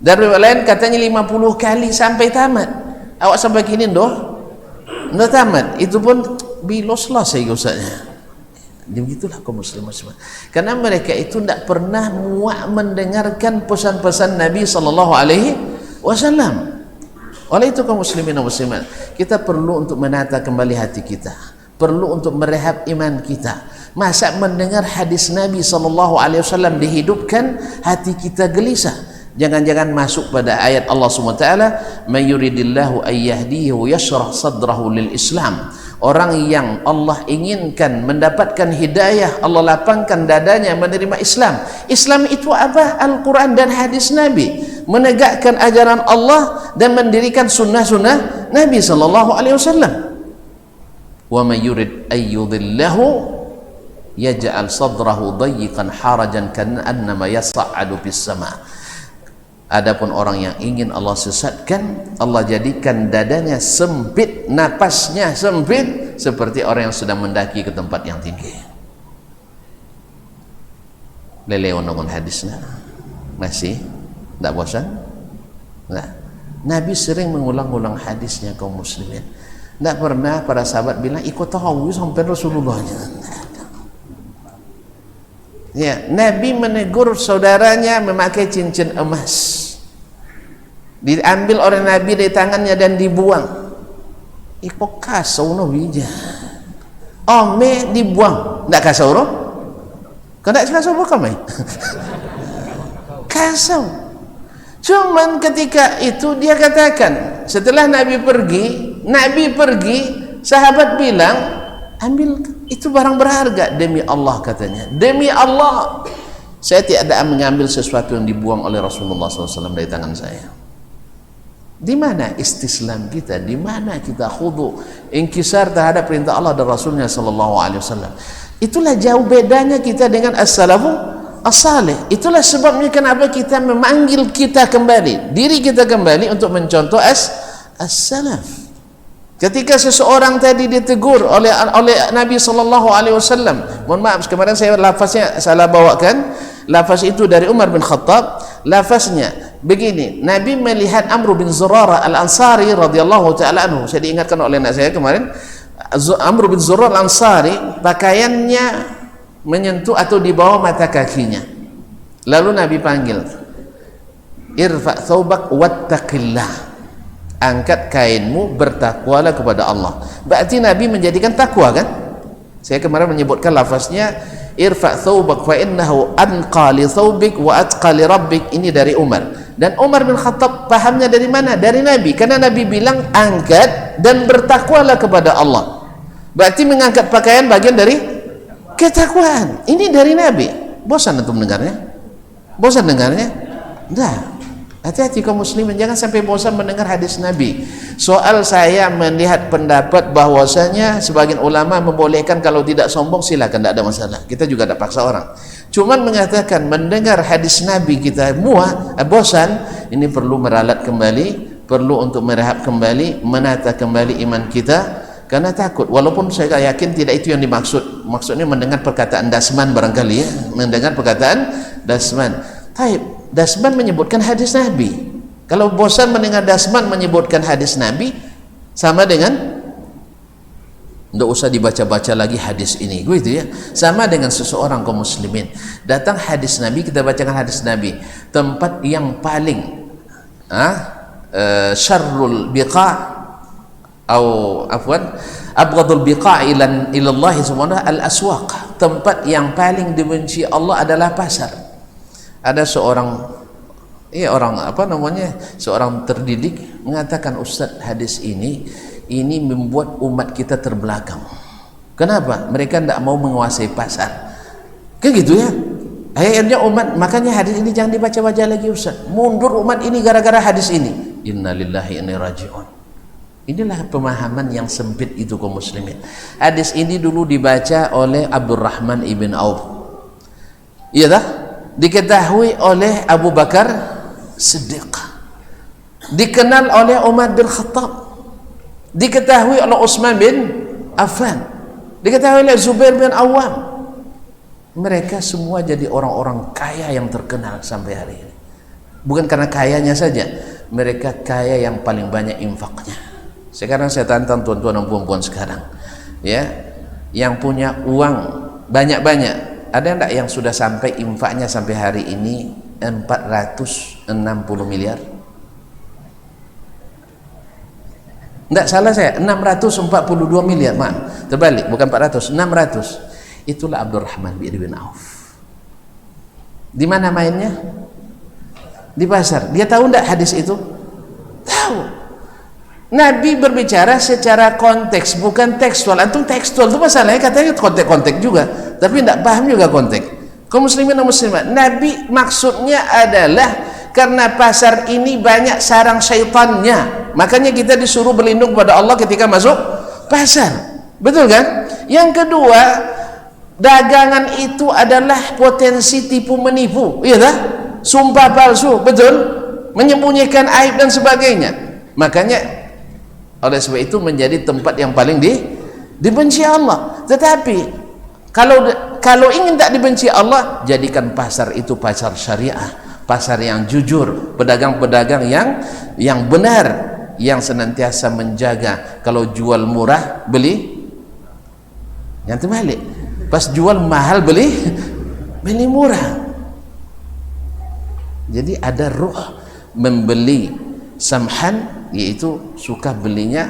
Dan riwayat lain katanya 50 kali sampai tamat. Awak sampai kini nggak tamat. Itu pun biloslah saya usahanya. Begitulah kaum muslimin. Karena mereka itu tidak pernah muak mendengarkan pesan-pesan Nabi sallallahu alaihi wasallam. Oleh itu kaum muslimin dan muslimat, kita perlu untuk menata kembali hati kita, perlu untuk merehab iman kita. Masa mendengar hadis Nabi sallallahu alaihi wasallam dihidupkan, hati kita gelisah. Jangan-jangan masuk pada ayat Allah SWT, "May yuridillahu ay yahdihi yashrah sadrahu lil Islam." Orang yang Allah inginkan mendapatkan hidayah, Allah lapangkan dadanya menerima Islam. Islam itu apa? Al-Quran dan hadis Nabi, menegakkan ajaran Allah dan mendirikan sunnah-sunnah Nabi sallallahu alaihi wasallam. Wa may yurid ay yudhillahu yaj'al sadrahu dayyiqan harajan ka'annama yas'adu fis sama'. Adapun orang yang ingin Allah sesatkan, Allah jadikan dadanya sempit, napasnya sempit, seperti orang yang sedang mendaki ke tempat yang tinggi. Lelewan dengan hadisnya masih tidak bosan? Nah, Nabi sering mengulang-ulang hadisnya kaum muslimin. Tidak pernah para sahabat bilang ikut tahu sampai Rasulullahnya. Ya, Nabi menegur saudaranya memakai cincin emas. Diambil oleh Nabi dari tangannya dan dibuang. Iko kasau no bija. Ome dibuang. Ndak kasau no? Kau ndak kasau apa kami? Kasau. Cuman ketika itu dia katakan, setelah Nabi pergi, sahabat bilang, ambil itu barang berharga. Demi Allah katanya, demi Allah saya tidak mengambil sesuatu yang dibuang oleh Rasulullah SAW dari tangan saya. Di mana istislam kita? Di mana kita khudu, inkisar terhadap perintah Allah dan Rasulnya SAW? Itulah jauh bedanya kita dengan as-salafu as-salih. Itulah sebabnya kenapa kita memanggil kita kembali, diri kita kembali untuk mencontoh as-salaf. Ketika seseorang tadi ditegur oleh Nabi SAW, mohon maaf kemarin saya lafaznya salah bawakan. Lafaz itu dari Umar bin Khattab. Lafaznya begini, Nabi melihat Amr bin Zurarah Al-Ansari radhiyallahu ta'ala anhu. Saya diingatkan oleh anak saya kemarin, Amr bin Zurarah Al-Ansari pakaiannya menyentuh atau di bawah mata kakinya. Lalu Nabi panggil, irfa' thawbak wattaqillah, angkat kainmu, bertakwalah kepada Allah. Berarti Nabi menjadikan takwa kan? Saya kemarin menyebutkan lafaznya irfa' thawbak fa innahu anqa li thawbik wa atqa li rabbik. Ini dari Umar. Dan Umar bin Khattab pahamnya dari mana? Dari Nabi. Karena Nabi bilang angkat dan bertakwalah kepada Allah. Berarti mengangkat pakaian bagian dari ketakwaan. Ini dari Nabi. Bosan untuk mendengarnya? Bosan dengarnya? Enggak. Hati-hati kaum muslimin, jangan sampai bosan mendengar hadis Nabi. Soal saya melihat pendapat bahwasanya sebagian ulama membolehkan kalau tidak sombong silakan, tidak ada masalah. Kita juga tidak paksa orang. Cuman mengatakan mendengar hadis Nabi kita bosan, ini perlu meralat kembali, perlu untuk merehab kembali, menata kembali iman kita. Karena takut, walaupun saya yakin tidak itu yang dimaksud. Maksudnya mendengar perkataan Dasman barangkali ya, mendengar perkataan Dasman. Taib. Dasman menyebutkan hadis Nabi. Kalau bosan mendengar Dasman menyebutkan hadis Nabi, sama dengan tidak usah dibaca-baca lagi hadis ini, gitu ya. Sama dengan seseorang kaum muslimin datang hadis Nabi, kita bacakan hadis Nabi, tempat yang paling syarrul biqa' atau abghadul biqa' ila Allah subhanahu al-aswaq, tempat yang paling dibenci Allah adalah pasar. Ada seorang seorang terdidik mengatakan, Ustaz, hadis ini membuat umat kita terbelakang. Kenapa? Mereka tidak mau menguasai pasar. Kayak gitu ya. Akhirnya umat, makanya hadis ini jangan dibaca-baca lagi Ustaz. Mundur umat ini gara-gara hadis ini. Innalillahi wa inna ilaihi raji'un. Inilah pemahaman yang sempit itu kaum muslimin. Hadis ini dulu dibaca oleh Abdurrahman ibn Auf. Iya dah, diketahui oleh Abu Bakar Siddiq, dikenal oleh Umar bin Khattab, diketahui oleh Utsman bin Affan, diketahui oleh Zubair bin Awam. Mereka semua jadi orang-orang kaya yang terkenal sampai hari ini. Bukan karena kayanya saja, mereka kaya yang paling banyak infaknya. Sekarang saya tantang tuan-tuan dan puan-puan sekarang, ya, yang punya uang banyak-banyak, ada enggak yang sudah sampai infaknya sampai hari ini 460 miliar? Enggak, salah saya, 642 miliar, maaf, terbalik, bukan 400, 600. Itulah Abdurrahman bin Auf. Di mana mainnya? Di pasar. Dia tahu enggak hadis itu? Tahu. Nabi berbicara secara konteks, bukan tekstual. Antum tekstual itu masalahnya, katanya konteks juga, tapi tidak paham juga konteks. Kaum muslimin dan muslimat, Nabi maksudnya adalah karena pasar ini banyak sarang syaitannya, makanya kita disuruh berlindung kepada Allah ketika masuk pasar. Betul kan? Yang kedua, dagangan itu adalah potensi tipu menipu, iya tak? Sumpah palsu, betul? Menyembunyikan aib dan sebagainya. Makanya oleh sebab itu menjadi tempat yang paling dibenci Allah. Tetapi kalau ingin tak dibenci Allah, jadikan pasar itu pasar syariah, pasar yang jujur, pedagang-pedagang yang benar, yang senantiasa menjaga kalau jual murah beli yang terbalik, pas jual mahal beli murah. Jadi ada ruh membeli samhan, yaitu suka belinya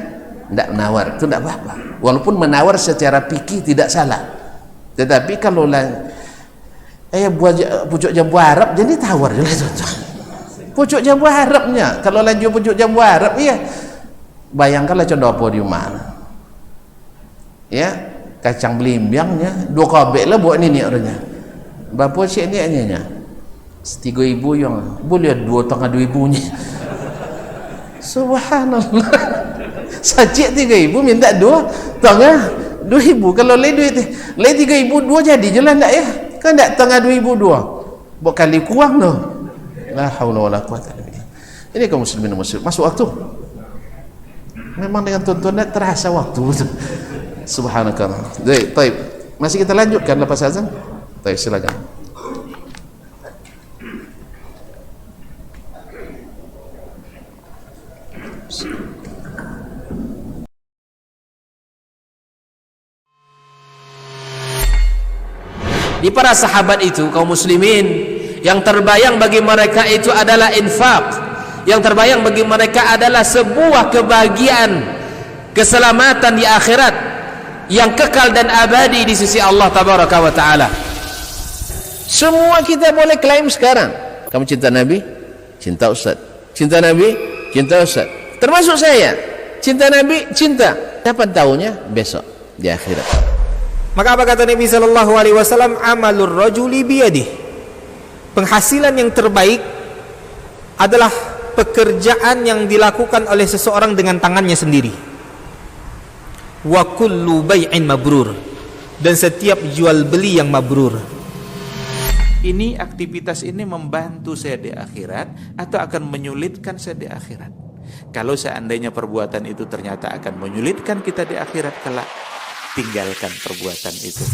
tidak menawar, itu tidak apa-apa, walaupun menawar secara fikih tidak salah. Tetapi kalau buat pucuk jambu Arab jadi tawar jelas pucuk jambu Arabnya. Kalau lanjut pucuk jambu Arab, iya, bayangkanlah contoh apa di mana, ya, kacang belimbingnya 2 kobek lah buat ini orangnya, berapa cik ni nya 3.000 yang boleh 2,5 nya. Subhanallah. Sajik 3.000 minta 2,5. Kalau lain duit lain 3.000 2 jadi je lah, tak ya? Kan tak tengah 2.000 2. Buat kali kurang tu. La haula wala quwata illa billah. Ini kaum muslimin dan muslimat, masuk waktu. Memang dengan tuan-tuan terasa waktu. Subhanakallah. Baik. Masih kita lanjutkan lepas azan? Baik, silakan. Di para sahabat itu, kaum muslimin, yang terbayang bagi mereka itu adalah infak, yang terbayang bagi mereka adalah sebuah kebahagiaan, keselamatan di akhirat yang kekal dan abadi di sisi Allah tabaraka wa taala. Semua kita boleh klaim sekarang. Kamu cinta Nabi? Cinta Ustaz. Cinta Nabi? Cinta Ustaz. Termasuk saya. Cinta Nabi? Cinta. Kapan tahunya? Besok di akhirat. Maka apa kata Nabi sallallahu alaihi wasallam? Amalur rajuli biyadih. Penghasilan yang terbaik adalah pekerjaan yang dilakukan oleh seseorang dengan tangannya sendiri. Wa kullu bai'in mabrur. Dan setiap jual beli yang mabrur. Ini aktivitas ini membantu saya di akhirat atau akan menyulitkan saya di akhirat? Kalau seandainya perbuatan itu ternyata akan menyulitkan kita di akhirat kelak, tinggalkan perbuatan itu.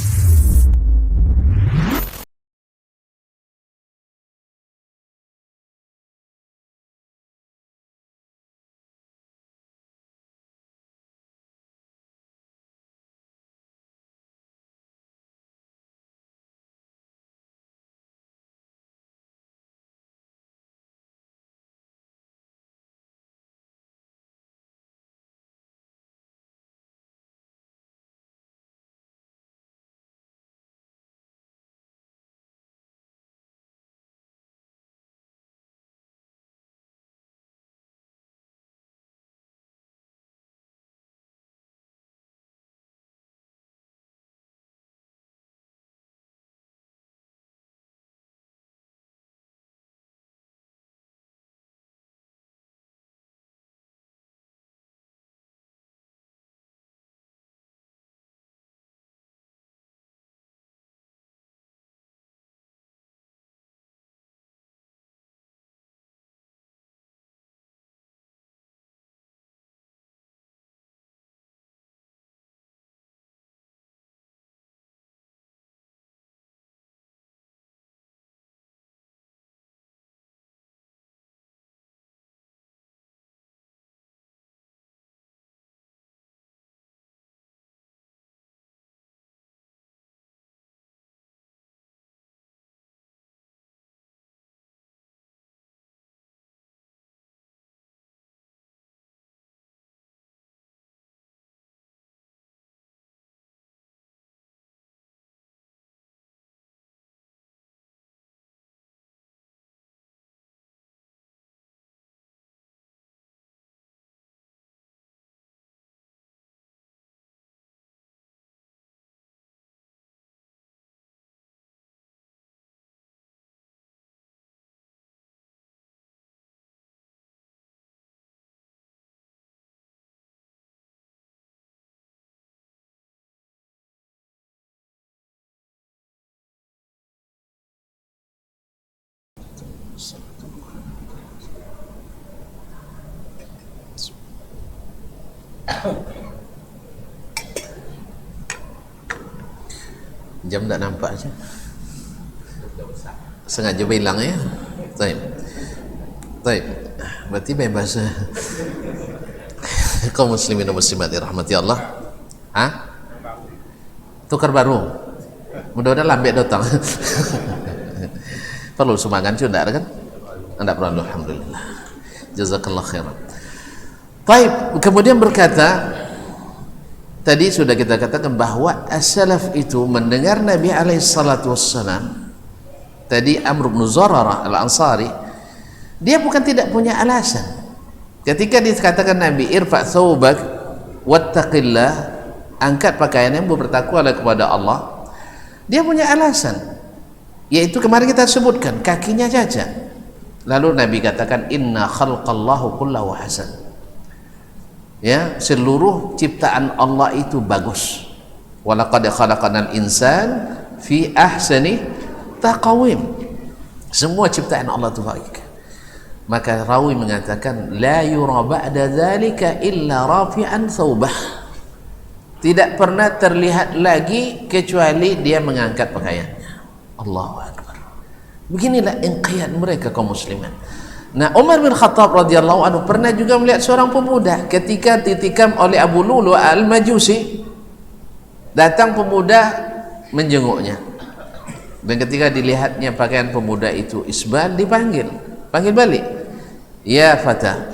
Jam tak nampak aja. Sengaja bilang ya. Baik. Berarti bebas. Kaum muslimin dan muslimat dirahmati Allah. Tukar baru. Mudah-mudahan lambat datang. Perlu sumbangan sudah kan? Anda perlu, alhamdulillah. Jazakallah khairan. Baik, kemudian berkata, tadi sudah kita katakan bahwa as-salaf itu mendengar Nabi alaihi salatu wassalam. Tadi Amr bin Zararah al-Ansari, dia bukan tidak punya alasan. Ketika dikatakan Nabi irfa' thawbak wattaqillah, angkat pakaianmu bertakwalah kepada Allah, dia punya alasan, yaitu kemarin kita sebutkan kakinya cacat. Lalu Nabi katakan inna khalqallahu kullahu hasan, ya, seluruh ciptaan Allah itu bagus. Walaqad khalaqanal insan fi ahsani taqawim, semua ciptaan Allah itu baik. Maka rawi mengatakan la yura ba'da dzalika illa rafi'an thawbah, tidak pernah terlihat lagi kecuali dia mengangkat pakaiannya. Allahu akbar. Beginilah inqiyad mereka kaum muslimin. Nah, Umar bin Khattab radhiyallahu anhu pernah juga melihat seorang pemuda ketika ditikam oleh Abu Lulu al-Majusi. Datang pemuda menjenguknya, dan ketika dilihatnya pakaian pemuda itu isbal, panggil balik, ya fata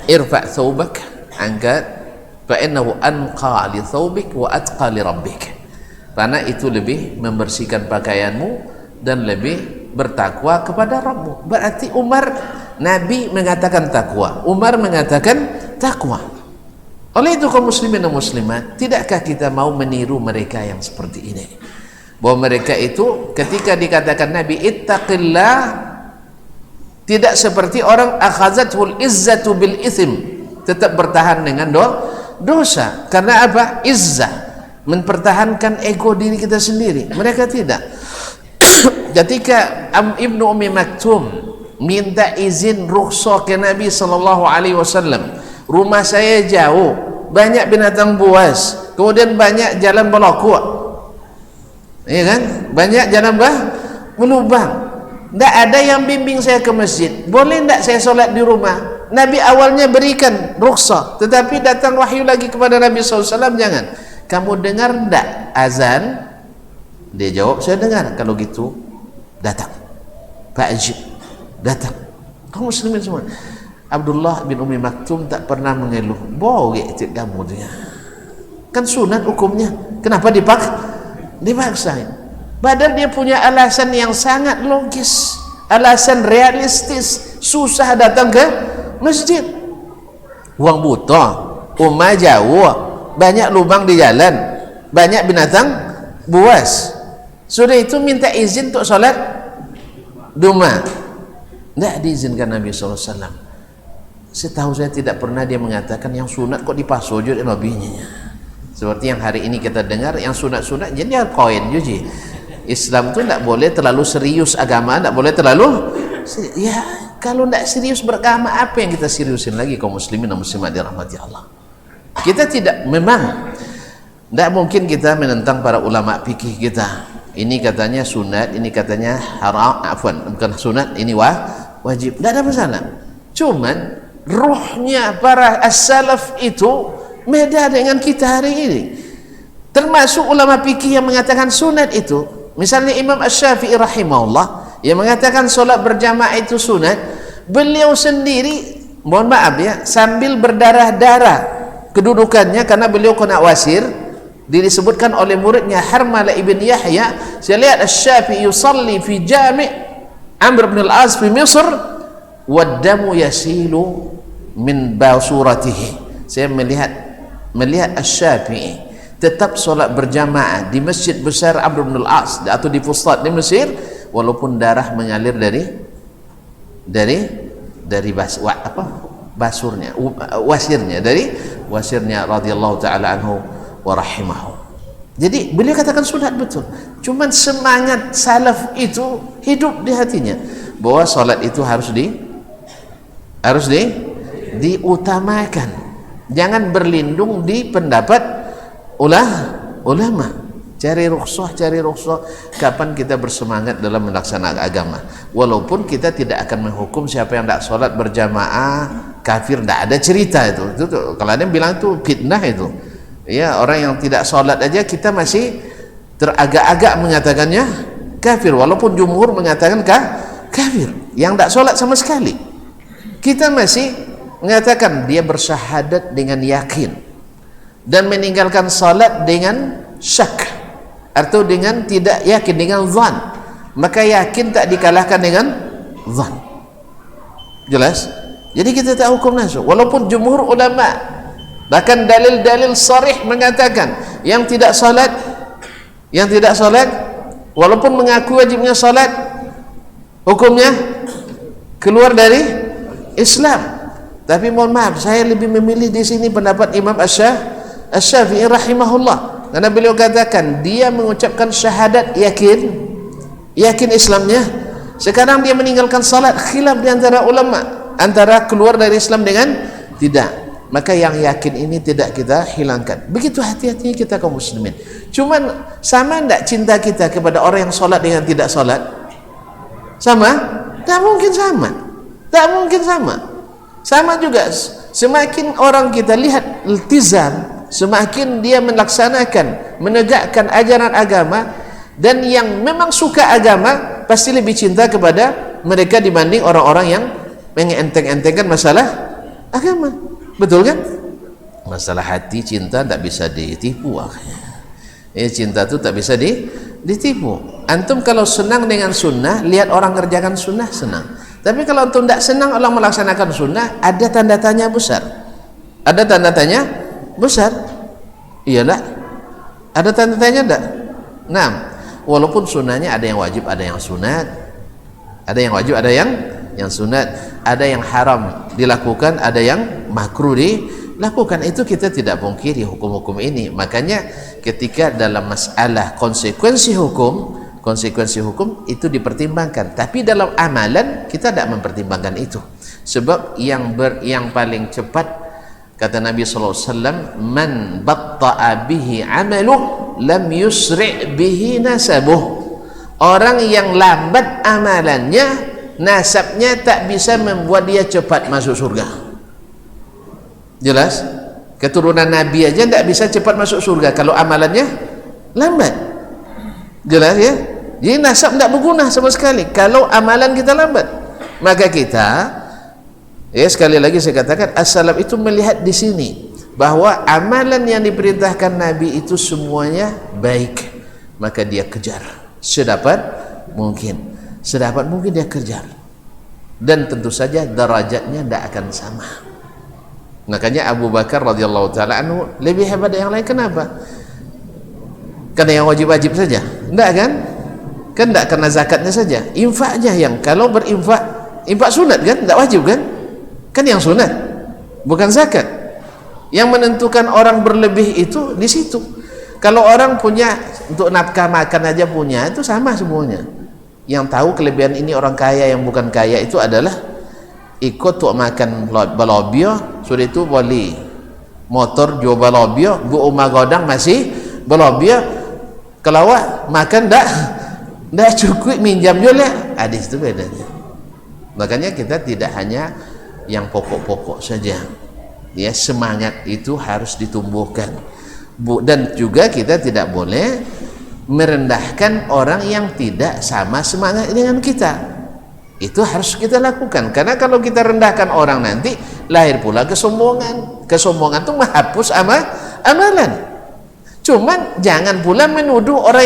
irfa' thawbak, angkat, fa innahu anqa li thawbik wa atqa li rabbik, karena itu lebih membersihkan pakaianmu dan lebih bertakwa kepada Rabbmu. Berarti Nabi mengatakan takwa, Umar mengatakan takwa. Oleh itu kaum muslimin dan muslimat, tidakkah kita mau meniru mereka yang seperti ini, bahwa mereka itu ketika dikatakan Nabi ittaqillah, tidak seperti orang akhazatul izzatu bil ithim, tetap bertahan dengan dosa. Karena apa? Izzah, mempertahankan ego diri kita sendiri. Mereka tidak. Ketika Ibnu Ummi Maktum minta izin rukhsah ke Nabi sallallahu alaihi wasallam, rumah saya jauh, banyak binatang buas, kemudian banyak jalan berlokok, ya kan, banyak jalan berlubang, tidak ada yang bimbing saya ke masjid, boleh tidak saya solat di rumah? Nabi awalnya berikan rukhsah, tetapi datang wahyu lagi kepada Nabi SAW, jangan, kamu dengar tidak azan? Dia jawab, saya dengar. Kalau gitu datang, Pak Ajib datang. Kaum muslimin semua. Abdullah bin Ummi Maktum tak pernah mengeluh, boge kamu dia, kan sunat hukumnya, kenapa dipaksain? Padahal dia punya alasan yang sangat logis, alasan realistis. Susah datang ke masjid, uang butuh, rumah jauh, banyak lubang di jalan, banyak binatang buas. Sudah itu minta izin untuk sholat Duma, tidak diizinkan Nabi SAW. Setahu saya tidak pernah dia mengatakan yang sunat kok dipasujud nabinya. Seperti yang hari ini kita dengar, yang sunat-sunat jadi koin juga. Islam itu tidak boleh terlalu serius, agama tidak boleh terlalu, ya kalau tidak serius beragama, apa yang kita seriusin lagi kaum muslimin dan muslimat dirahmati Allah. Kita tidak, memang tidak mungkin kita menentang para ulama fikih kita. Ini katanya sunat, ini katanya haram, bukan sunat, ini wajib, tidak ada masalah. Cuman ruhnya para as-salaf itu beda dengan kita hari ini. Termasuk ulama fikih yang mengatakan sunat itu, misalnya Imam Asy-Syafi'i rahimahullah yang mengatakan solat berjamaah itu sunat, beliau sendiri, mohon maaf ya, sambil berdarah-darah kedudukannya karena beliau kena wasir. Disebutkan oleh muridnya Harmala ibn Yahya, saya lihat Asy-Syafi'i yusalli fi jami' Amr bin al-As fi Misr wad-damu yasilu min basuratihi. Saya melihat Asy-Syafi'i tetap solat berjamaah di masjid besar Amr bin al-As atau di Fustat di Mesir, walaupun darah mengalir dari wasirnya radhiyallahu taala anhu wa rahimahu. Jadi beliau katakan sunat betul, cuman semangat salaf itu hidup di hatinya bahwa salat itu harus diutamakan, jangan berlindung di pendapat ulama. cari rukhsah. Kapan kita bersemangat dalam melaksanakan agama, walaupun kita tidak akan menghukum siapa yang tidak sholat berjamaah kafir, tidak ada cerita itu kalau ada yang bilang itu fitnah itu ya, orang yang tidak sholat aja kita masih teragak-agak mengatakannya kafir, walaupun jumhur mengatakan kafir yang tidak sholat sama sekali, kita masih mengatakan dia bersyahadat dengan yakin dan meninggalkan salat dengan syak atau dengan tidak yakin, dengan zan, maka yakin tak dikalahkan dengan zan. Jelas? Jadi kita tak hukum langsung, walaupun jumhur ulama bahkan dalil-dalil sarih mengatakan yang tidak salat walaupun mengaku wajibnya salat hukumnya keluar dari Islam. Tapi mohon maaf, saya lebih memilih di sini pendapat Imam Asy-Syafi'i rahimahullah, karena beliau katakan dia mengucapkan syahadat yakin Islamnya, sekarang dia meninggalkan salat, khilaf di antara ulama antara keluar dari Islam dengan tidak, maka yang yakin ini tidak kita hilangkan. Begitu hati-hatinya kita kaum muslimin. Cuman sama enggak cinta kita kepada orang yang salat dengan tidak salat? Sama? Tak mungkin sama. Sama juga, semakin orang kita lihat iltizam, semakin dia melaksanakan, menegakkan ajaran agama, dan yang memang suka agama pasti lebih cinta kepada mereka dibanding orang-orang yang mengenteng-entengkan masalah agama. Betul kan? Masalah hati, cinta tak bisa ditipu. Cinta itu tak bisa ditipu. Antum kalau senang dengan sunnah, lihat orang kerjakan sunnah senang. Tapi kalau antum tidak senang orang melaksanakan sunnah, ada tanda tanya besar. Ada tanda tanya besar. Iya tak? Ada tanda tanya tak? Nah, walaupun sunnahnya ada yang wajib, ada yang sunat. Ada yang wajib, ada yang sunat. Ada yang haram dilakukan, ada yang makruh dilakukan. Itu kita tidak pungkiri hukum-hukum ini. Makanya ketika dalam masalah konsekuensi hukum itu dipertimbangkan, tapi dalam amalan kita tidak mempertimbangkan itu, sebab yang paling cepat kata Nabi SAW, man batta'a bihi amaluh lam yusri' bihi nasabuh, orang yang lambat amalannya, nasabnya tak bisa membuat dia cepat masuk surga. Jelas? Keturunan Nabi aja tidak bisa cepat masuk surga kalau amalannya lambat. Jelas ya? Jadi nasab tidak berguna sama sekali kalau amalan kita lambat. Maka kita, ya sekali lagi saya katakan, as-salaf itu melihat di sini bahwa amalan yang diperintahkan Nabi itu semuanya baik, maka dia kejar sedapat mungkin dia kejar, dan tentu saja derajatnya tidak akan sama. Makanya Abu Bakar radhiyallahu taala anhu lebih hebat dari yang lain. Kenapa? Karena yang wajib-wajib saja? Enggak kan? Kan enggak karena zakatnya saja, infaknya yang kalau infak sunat kan, enggak wajib kan? Kan yang sunat, bukan zakat. Yang menentukan orang berlebih itu di situ. Kalau orang punya untuk nafkah makan aja punya, itu sama semuanya. Yang tahu kelebihan ini orang kaya, yang bukan kaya itu adalah ikut untuk makan balobio, sudah itu boleh motor jual balobio, bu umah godang masih balobio, kalau makan dah cukup minjam juga, hadis itu bedanya. Makanya kita tidak hanya yang pokok-pokok saja, ya, semangat itu harus ditumbuhkan, dan juga kita tidak boleh merendahkan orang yang tidak sama semangat dengan kita. Itu harus kita lakukan, karena kalau kita rendahkan orang nanti lahir pula kesombongan itu menghapus amalan. Cuman jangan pula menuduh orang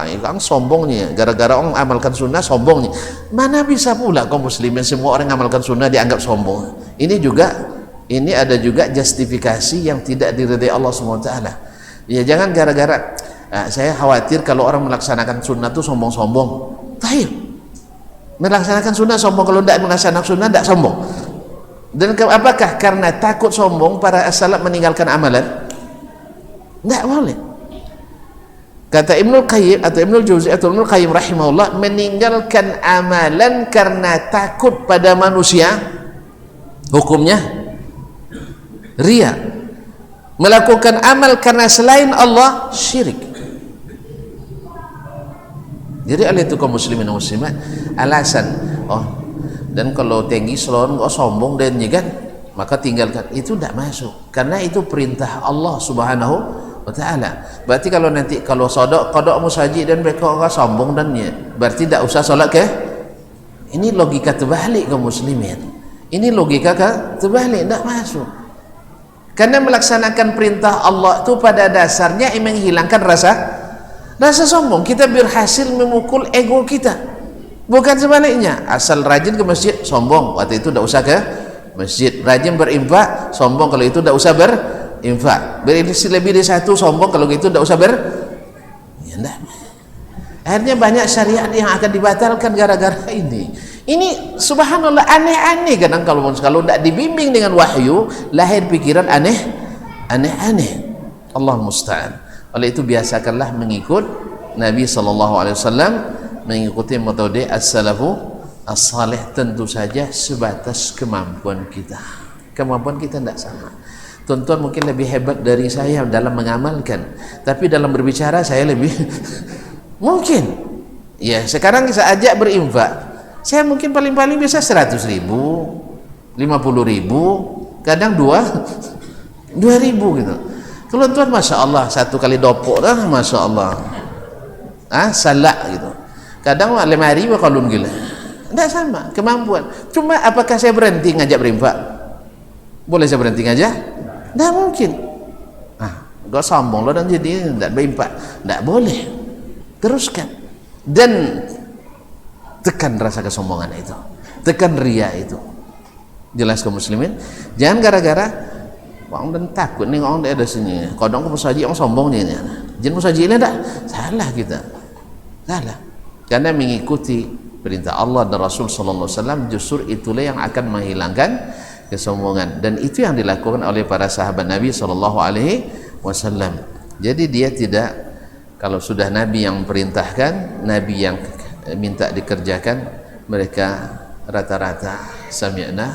yang sombongnya gara-gara orang amalkan sunnah sombongnya. Mana bisa pula kaum muslimin semua orang amalkan sunnah dianggap sombong. Ini ada juga justifikasi yang tidak diridai Allah SWT. Ya jangan gara-gara saya khawatir kalau orang melaksanakan sunnah itu sombong-sombong. Taib melaksanakan sunnah sombong, kalau tidak melaksanakan sunnah tidak sombong. Dan apakah karena takut sombong para as-salaf meninggalkan amalan? Tidak boleh. Kata Ibnul Qayyim atau Ibnul Jauzi atau Ibnul Qayyim rahimahullah, meninggalkan amalan karena takut pada manusia hukumnya riya. Melakukan amal karena selain Allah syirik. Jadi oleh itu kaum muslimin dan muslimat, alasan dan kalau tinggi selon kok sombong dan kan, maka tinggalkan, itu tidak masuk, karena itu perintah Allah Subhanahu wa ta'ala. Berarti kalau nanti kalau kodok musaji dan mereka orang sombong dan berarti tidak usah solat ke? Ini logika terbalik kaum muslimin, ini logika terbalik, tidak masuk. Karena melaksanakan perintah Allah itu pada dasarnya menghilangkan rasa sombong. Kita berhasil memukul ego kita, bukan sebaliknya. Asal rajin ke masjid sombong, waktu itu tidak usah ke masjid. Rajin berinfak sombong, kalau itu tidak usah berinfak. Berisi lebih dari satu sombong, kalau itu tidak usah akhirnya banyak syariat yang akan dibatalkan gara-gara ini. Ini subhanallah, aneh-aneh kadang kalau tidak dibimbing dengan wahyu, lahir pikiran aneh-aneh. Allah musta'an. Oleh itu biasakanlah mengikut Nabi SAW, mengikuti metode as-salafu as-salih, tentu saja sebatas kemampuan kita. Kemampuan kita tidak sama. Tuan-tuan mungkin lebih hebat dari saya dalam mengamalkan, tapi dalam berbicara saya lebih mungkin. Ya, sekarang saya ajak berinfak, saya mungkin paling-paling bisa 100.000, 50.000, kadang 2.000 gitu. Kalau tuan masya Allah satu kali dopok dah, masya Allah, salak gitu. Kadang 5.000 kalun gila. Tidak sama kemampuan. Cuma apakah saya berhenti ngajak berinfak? Boleh saya berhenti ngajak? Tidak mungkin. Gak sombong lo dan jadi tidak berinfak. Tidak boleh. Teruskan dan tekan rasa kesombongan itu, tekan ria itu. Jelas kaum muslimin, jangan gara-gara orang dan takut nih orang ada sini kodong ke musaji orang sombong nih jangan musaji ini tak salah, kita salah karena mengikuti perintah Allah dan Rasul sallallahu alaihi wasallam justru itulah yang akan menghilangkan kesombongan, dan itu yang dilakukan oleh para sahabat Nabi sallallahu alaihi wasallam. Jadi dia tidak, kalau sudah Nabi yang perintahkan, Nabi yang minta dikerjakan, mereka rata-rata sami'na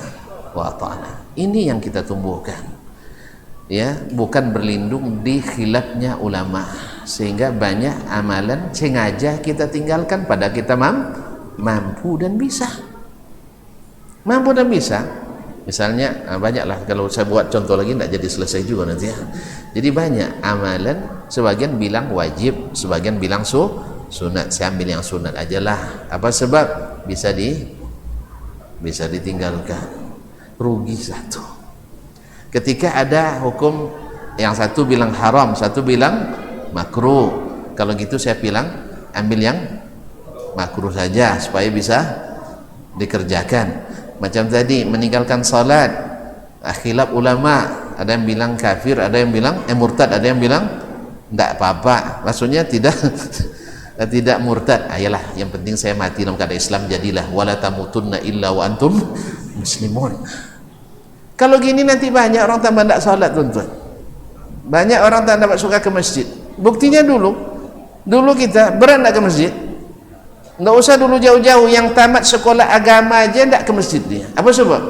wa ata'na. Ini yang kita tumbuhkan, ya, bukan berlindung di khilafnya ulama, sehingga banyak amalan sengaja kita tinggalkan pada kita mampu dan bisa. Misalnya banyaklah, kalau saya buat contoh lagi tidak jadi selesai juga nanti ya. Jadi banyak amalan, sebagian bilang wajib, sebagian bilang sunat. Saya ambil yang sunat aja lah. Apa sebab? Bisa ditinggalkan. Rugi satu. Ketika ada hukum, yang satu bilang haram, satu bilang makruh. Kalau gitu saya bilang ambil yang makruh saja supaya bisa dikerjakan. Macam tadi meninggalkan salat, khilaf ulama, ada yang bilang kafir, ada yang bilang murtad, ada yang bilang tidak apa-apa, maksudnya tidak murtad. Ayalah, yang penting saya mati dalam keadaan Islam, jadilah wala tamutunna illa wa antum muslimun. Kalau gini nanti banyak orang tambah tidak salat, tuan-tuan. Banyak orang tambah suka ke masjid. Buktinya dulu kita berendak ke masjid. Nggak usah dulu jauh-jauh, yang tamat sekolah agama aja ndak ke masjid dia. Apa sebab?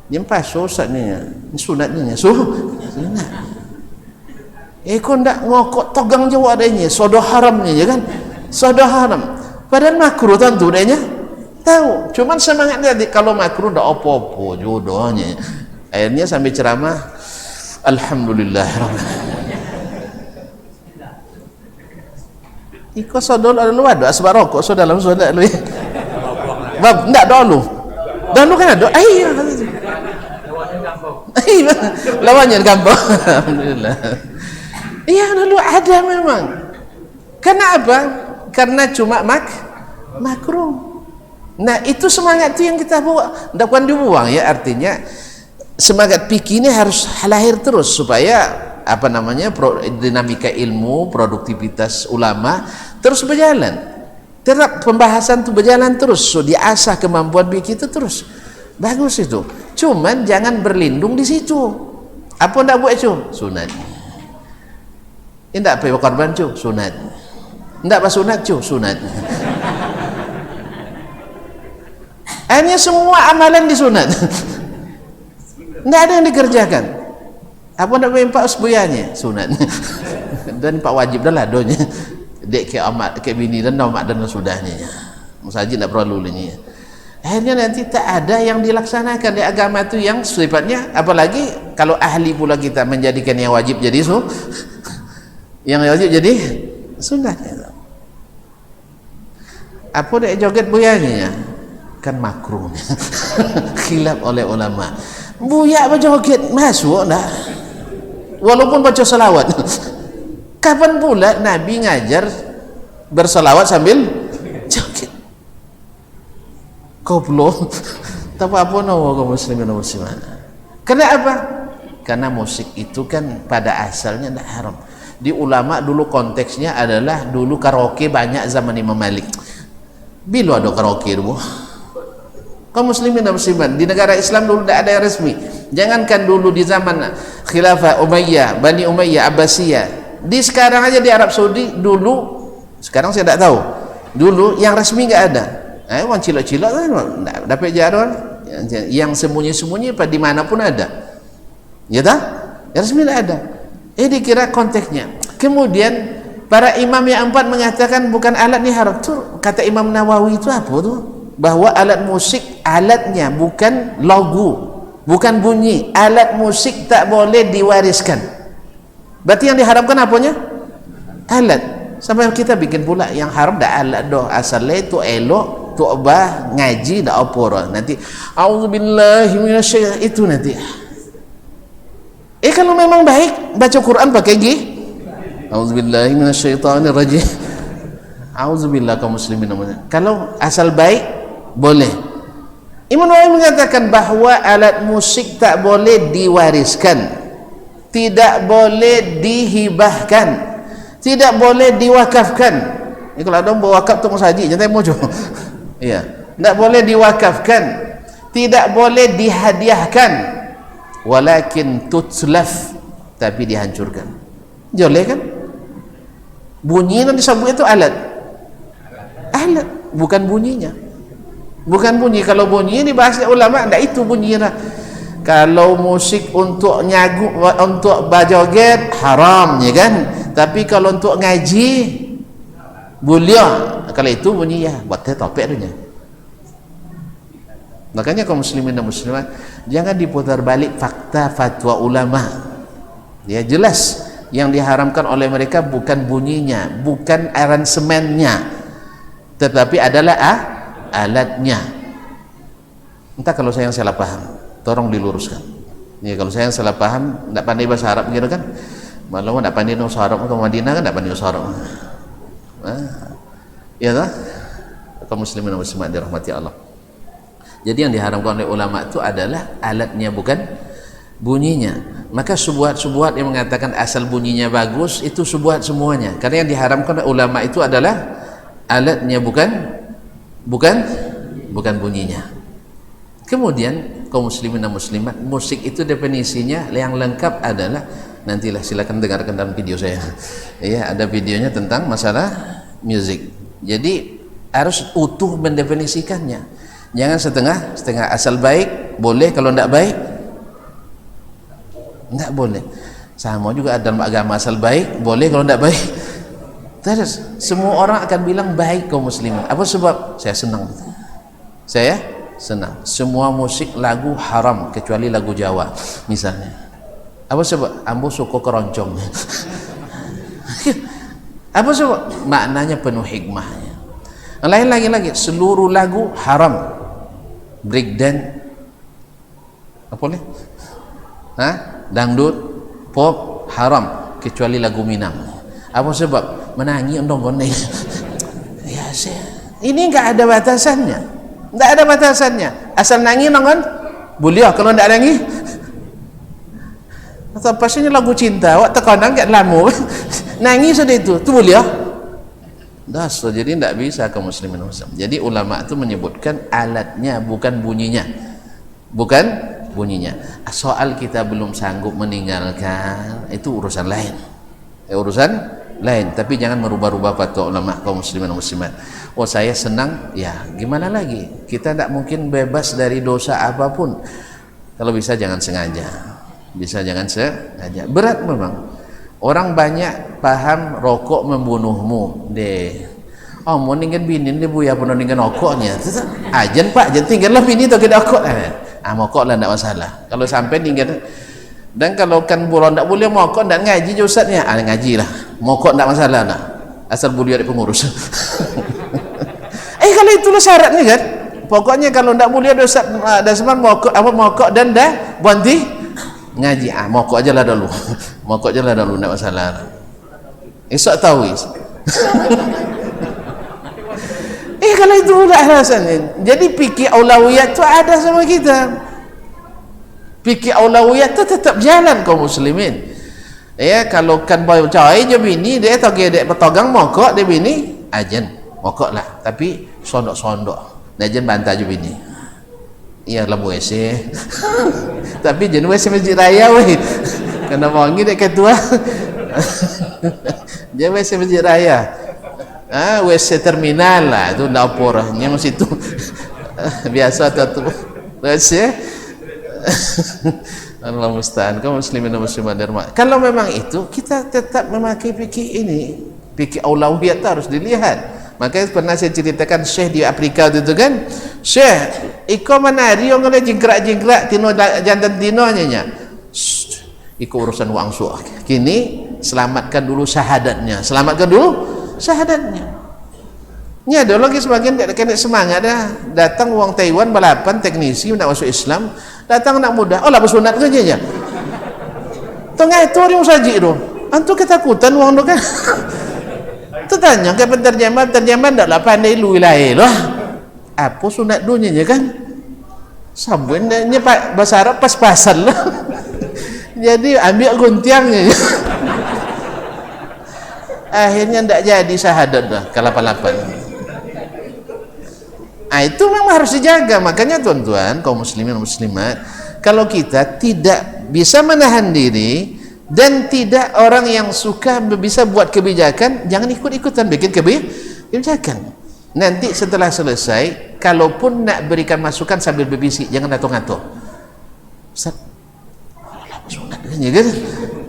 Yang pas susah nih, sunatnya sunat. Kau ndak ngokok togang jauh adanya, sodo haramnya ya kan? Sodo haram. Padahal makruh tentu adanya. Tahu, cuman semangatnya kalau makruh ndak opo-opo jodohnya. Akhirnya sambil ceramah, alhamdulillah. Iko sodol ada lu ada asbak rokok so dalam soda lu ya. Bab ndak dulu. Dulu kan ada. Iya. Lawannya gampang. Alhamdulillah. Iya dulu ada memang. Kenapa? Karena cuma makruh. Nah, itu semangat itu yang kita bawa. Ndak bukan dibuang ya, artinya semangat fikih ini harus lahir terus supaya dinamika ilmu, produktivitas ulama terus berjalan. Tetap pembahasan itu berjalan terus, so diasah kemampuan fikih itu terus. Bagus itu. Cuman jangan berlindung di situ. Apa ndak buat cu? Sunat. Ndak apa korban cu? Sunat. Ndak apa sunat cu? Sunat. Hanya semua amalan disunat. Ndak ada yang dikerjakan. Apa nak mempak usbuyanya sunat dan pak wajib dah lah doanya. dek ke amat ke bini dan amat dan sudahnya masjid tak perlu ni. Akhirnya nanti tak ada yang dilaksanakan di agama itu yang sifatnya, apalagi kalau ahli pula kita menjadikan yang wajib jadi yang wajib jadi sunnah. Apa dek joget buyanya kan makruh. Khilaf oleh ulama. Buya berjoget masuk tak? Walaupun baca salawat. Kapan pula Nabi ngajar bersalawat sambil joget? Kau belum? Tapi apa nawa kaum muslimin dan muslimat? Karena apa? Karena musik itu kan pada asalnya tidak haram. Di ulama dulu konteksnya adalah dulu karaoke banyak zaman Imam Malik. Bila ada karaoke dulu? Kaum muslimin dan muslimat di negara Islam dulu tidak ada yang resmi. Jangankan dulu di zaman Khilafah Umayyah, Bani Umayyah, Abbasiyah. Di sekarang aja di Arab Saudi dulu, sekarang saya tidak tahu. Dulu yang resmi nggak ada. Orang cilok-cilok kan dapat jarum. Yang sembunyi-sembunyi di mana pun ada. Ya tak? Yang resmi tidak ada. Dikira konteksnya. Kemudian para imam yang empat mengatakan bukan alat ni haram. Tuh kata Imam Nawawi itu apa tuh? Bahwa alat musik alatnya bukan lagu, bukan bunyi. Alat musik tak boleh diwariskan. Berarti yang diharamkan apanya? Alat. Sampai kita bikin pula yang haram dah alat doh. Asalnya itu elok, tu obah ngaji dah apa nanti. Auzubillahi minasyaitonir itu nanti. Kalau memang baik baca Quran pakai gih. Auzubillahi minasyaitonir rajim. Auzubillah kaum muslimin. Kalau asal baik boleh. Imam Nawawi mengatakan bahawa alat musik tak boleh diwariskan, tidak boleh dihibahkan, tidak boleh diwakafkan. Ini kalau ada berwakaf tu masjid jangan mojo. Iya, tidak boleh diwakafkan, tidak boleh dihadiahkan, walakin tutlaf, tapi dihancurkan. Boleh kan? Bunyi yang disebut itu alat, bukan bunyinya. Bukan bunyi. Kalau bunyi dibahas ulama, tidak itu bunyi lah. Kalau musik untuk nyagu, untuk bajoget haram ya kan, tapi kalau untuk ngaji boleh. Kalau itu bunyi ya buat topik dunia. Makanya kaum muslimin dan muslimat jangan diputar balik fakta fatwa ulama. Ya jelas yang diharamkan oleh mereka bukan bunyinya, bukan aransemennya, tetapi adalah alatnya. Entah kalau saya yang salah paham, tolong diluruskan. Ya kalau saya yang salah paham, tidak pandai bahasa Arab gitu kan, malah tidak pandai bahasa Arab ke Madinah kan tidak pandai bahasa Arab. Ya tak? Kaum muslimin dan muslimat dirahmati Allah. Jadi yang diharamkan oleh ulama itu adalah alatnya, bukan bunyinya. Maka subuhat-subuhat yang mengatakan asal bunyinya bagus itu subuhat semuanya. Karena yang diharamkan oleh ulama itu adalah alatnya, bukan bunyinya. Kemudian kaum muslimin dan muslimat, musik itu definisinya yang lengkap adalah, nantilah silakan dengarkan dalam video saya. Ya, ada videonya tentang masalah musik. Jadi harus utuh mendefinisikannya. Jangan setengah-setengah. Asal baik boleh, kalau tidak baik tidak boleh. Sama juga dalam agama, asal baik boleh, kalau tidak baik. Terus semua orang akan bilang baik kaum muslimin. Apa sebab? Saya senang. Saya senang. Semua musik lagu haram kecuali lagu Jawa misalnya. Apa sebab? Ambo suka keroncong. Apa sebab? Maknanya penuh hikmahnya. Lain lagi seluruh lagu haram. Breakdance apa ni? Dangdut, pop haram kecuali lagu Minang. Apa sebab? Menangi ondong-ondong. Ya, ini enggak ada batasannya. Enggak ada batasannya. Asal nangis nongon boleh, kalau enggak nangis atau pastinya lagu cinta awak terkadang enggak lama nangis sudah itu boleh. So, jadi tidak bisa kaum muslimin muslim. Jadi ulama itu menyebutkan alatnya, bukan bunyinya. Soal kita belum sanggup meninggalkan itu urusan lain. Tapi jangan merubah-rubah fatwa ulama kaum muslimin muslimat. Oh saya senang, ya gimana lagi? Kita tidak mungkin bebas dari dosa apapun. Kalau bisa jangan sengaja. Berat memang. Orang banyak paham rokok membunuhmu deh. Oh, mau ninggal bini ni buaya pun ninggal rokoknya. Ajan pak, ajan tinggallah bini tu kita rokok. Mokok lah tak masalah. Kalau sampai ninggal, dan kalau kan buron tak boleh mokok, tak ngaji je ustaznya. Ngaji lah. Mokok tak masalah lah. Asal boleh ada pengurus. Kalau itulah syaratnya kan. Pokoknya kalau tak boleh ada ustaz dah semua mokok dan dah berhenti ngaji. Mokok aja lah dulu. Mokok aja lah dulu, tak masalah. Esok tahu. Kalau itu pula alasannya. Jadi fikir aulawiyat tu ada sama kita. Fikir aulawiyat tu tetap jalan kaum muslimin. Kalau kan boy cai je bini dia toge dek petogang mokok dia bini, ajan mokok lah. Tapi sondok-sondok. Ajan bantah je bini. Iyalah WC. Tapi jenis WC masjid raya weh. Kena wangi dek ketua. Dia WC masjid raya. WC terminal lah itu dapur yang situ biasa tu WC. Allah musta'an. Kaum muslimin dan muslimat derma. Kalau memang itu kita tetap memakai fikih ini, fikih aulawiyat harus dilihat. Makanya pernah saya ceritakan Syekh di Afrika itu kan, Syekh iko menari yang oleh jingkrak-jingkrak tino jantan tino nya. Iko urusan wang su. Kini selamatkan dulu syahadatnya. Selamatkan dulu syahadatnya. Ini ada lagi sebagian kena semangat dah. Datang uang Taiwan balapan teknisi nak masuk Islam, datang anak muda. Oh lah bersunat ke je. Tengah itu orang saji tu. Antu ketakutan uang tu kan. Tu tanya ke penterjemah tak lah pandai lu wilayah lah. Apa sunat dunia kan? Sabunnya pak bahasa Arab pas-pasan lah. Jadi ambil guntiangnya. Akhirnya tidak jadi syahadat dah ke-88. Itu memang harus dijaga. Makanya tuan-tuan kaum muslimin dan muslimat, kalau kita tidak bisa menahan diri dan tidak orang yang suka bisa buat kebijakan, jangan ikut-ikutan bikin kebijakan. Nanti setelah selesai, kalaupun nak berikan masukan sambil berbisik, jangan atung-atung. Ustaz, Allah bersunatnya kan?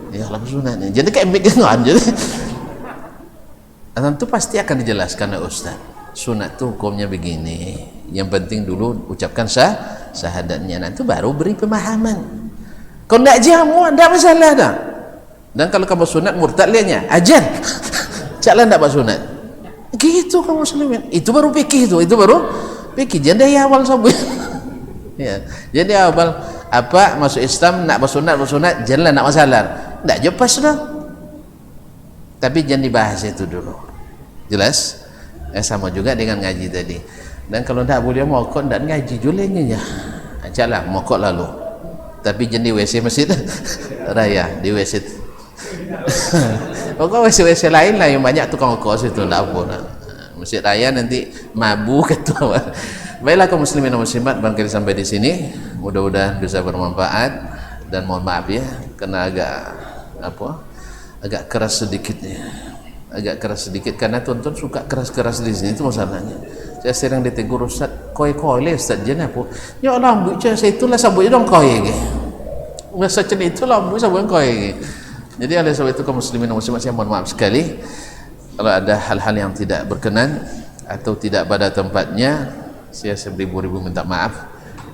Ya Allah bersunatnya. Jadi kayak megangan je. Tentu pasti akan dijelaskan oleh Ustaz. Sunat tu hukumnya begini. Yang penting dulu ucapkan syahadatnya. Nanti baru beri pemahaman. Kalau tidak jamu, tidak masalah dah. Dan kalau kamu sunat murtad lihatnya, ajan. Caklah tidak bersunat. Gitu kamu muslimin. Itu baru fikih tu. Itu baru fikih. Jadi awal sabu. Ya. Jadi awal apa masuk Islam nak bersunat jalan nak masalah. Tak jepas dah. Tapi jangan dibahas itu dulu. Jelas? Sama juga dengan ngaji tadi. Dan kalau tak boleh mokok, tak ngaji julenya. Ajaklah mokok lalu. Tapi jangan di WC masjid raya, di WC. Pokok WC lain lah yang banyak tukang mokok situ, tak apa. Masjid raya nanti mabuk ketua. Baiklah kaum muslimin dan muslimat, barangkali sampai di sini. Mudah-mudahan bisa bermanfaat dan mohon maaf ya, karena agak keras sedikit karena tuan-tuan suka keras-keras di sini, itu masalahnya. Saya sering ditegur Ustaz, koi le Ustaz je apa? Ya Allah, ambil je saya itulah sabut dong koi ke. Masa macam itulah ambil sabut koi ke. Jadi oleh sebab itu kaum muslimin dan muslimat, saya mohon maaf sekali kalau ada hal-hal yang tidak berkenan atau tidak pada tempatnya. Saya beribu-ribu minta maaf,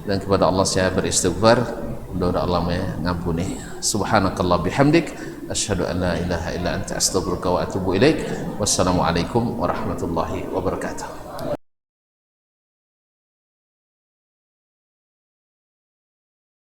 dan kepada Allah saya beristighfar. Mudah-mudahan Allah mengampuni. Subhanakallah bihamdik, asyhadu an la ilaha illa anta astaghfiruka wa atubu ilaik. Wassalamualaikum warahmatullahi wabarakatuh.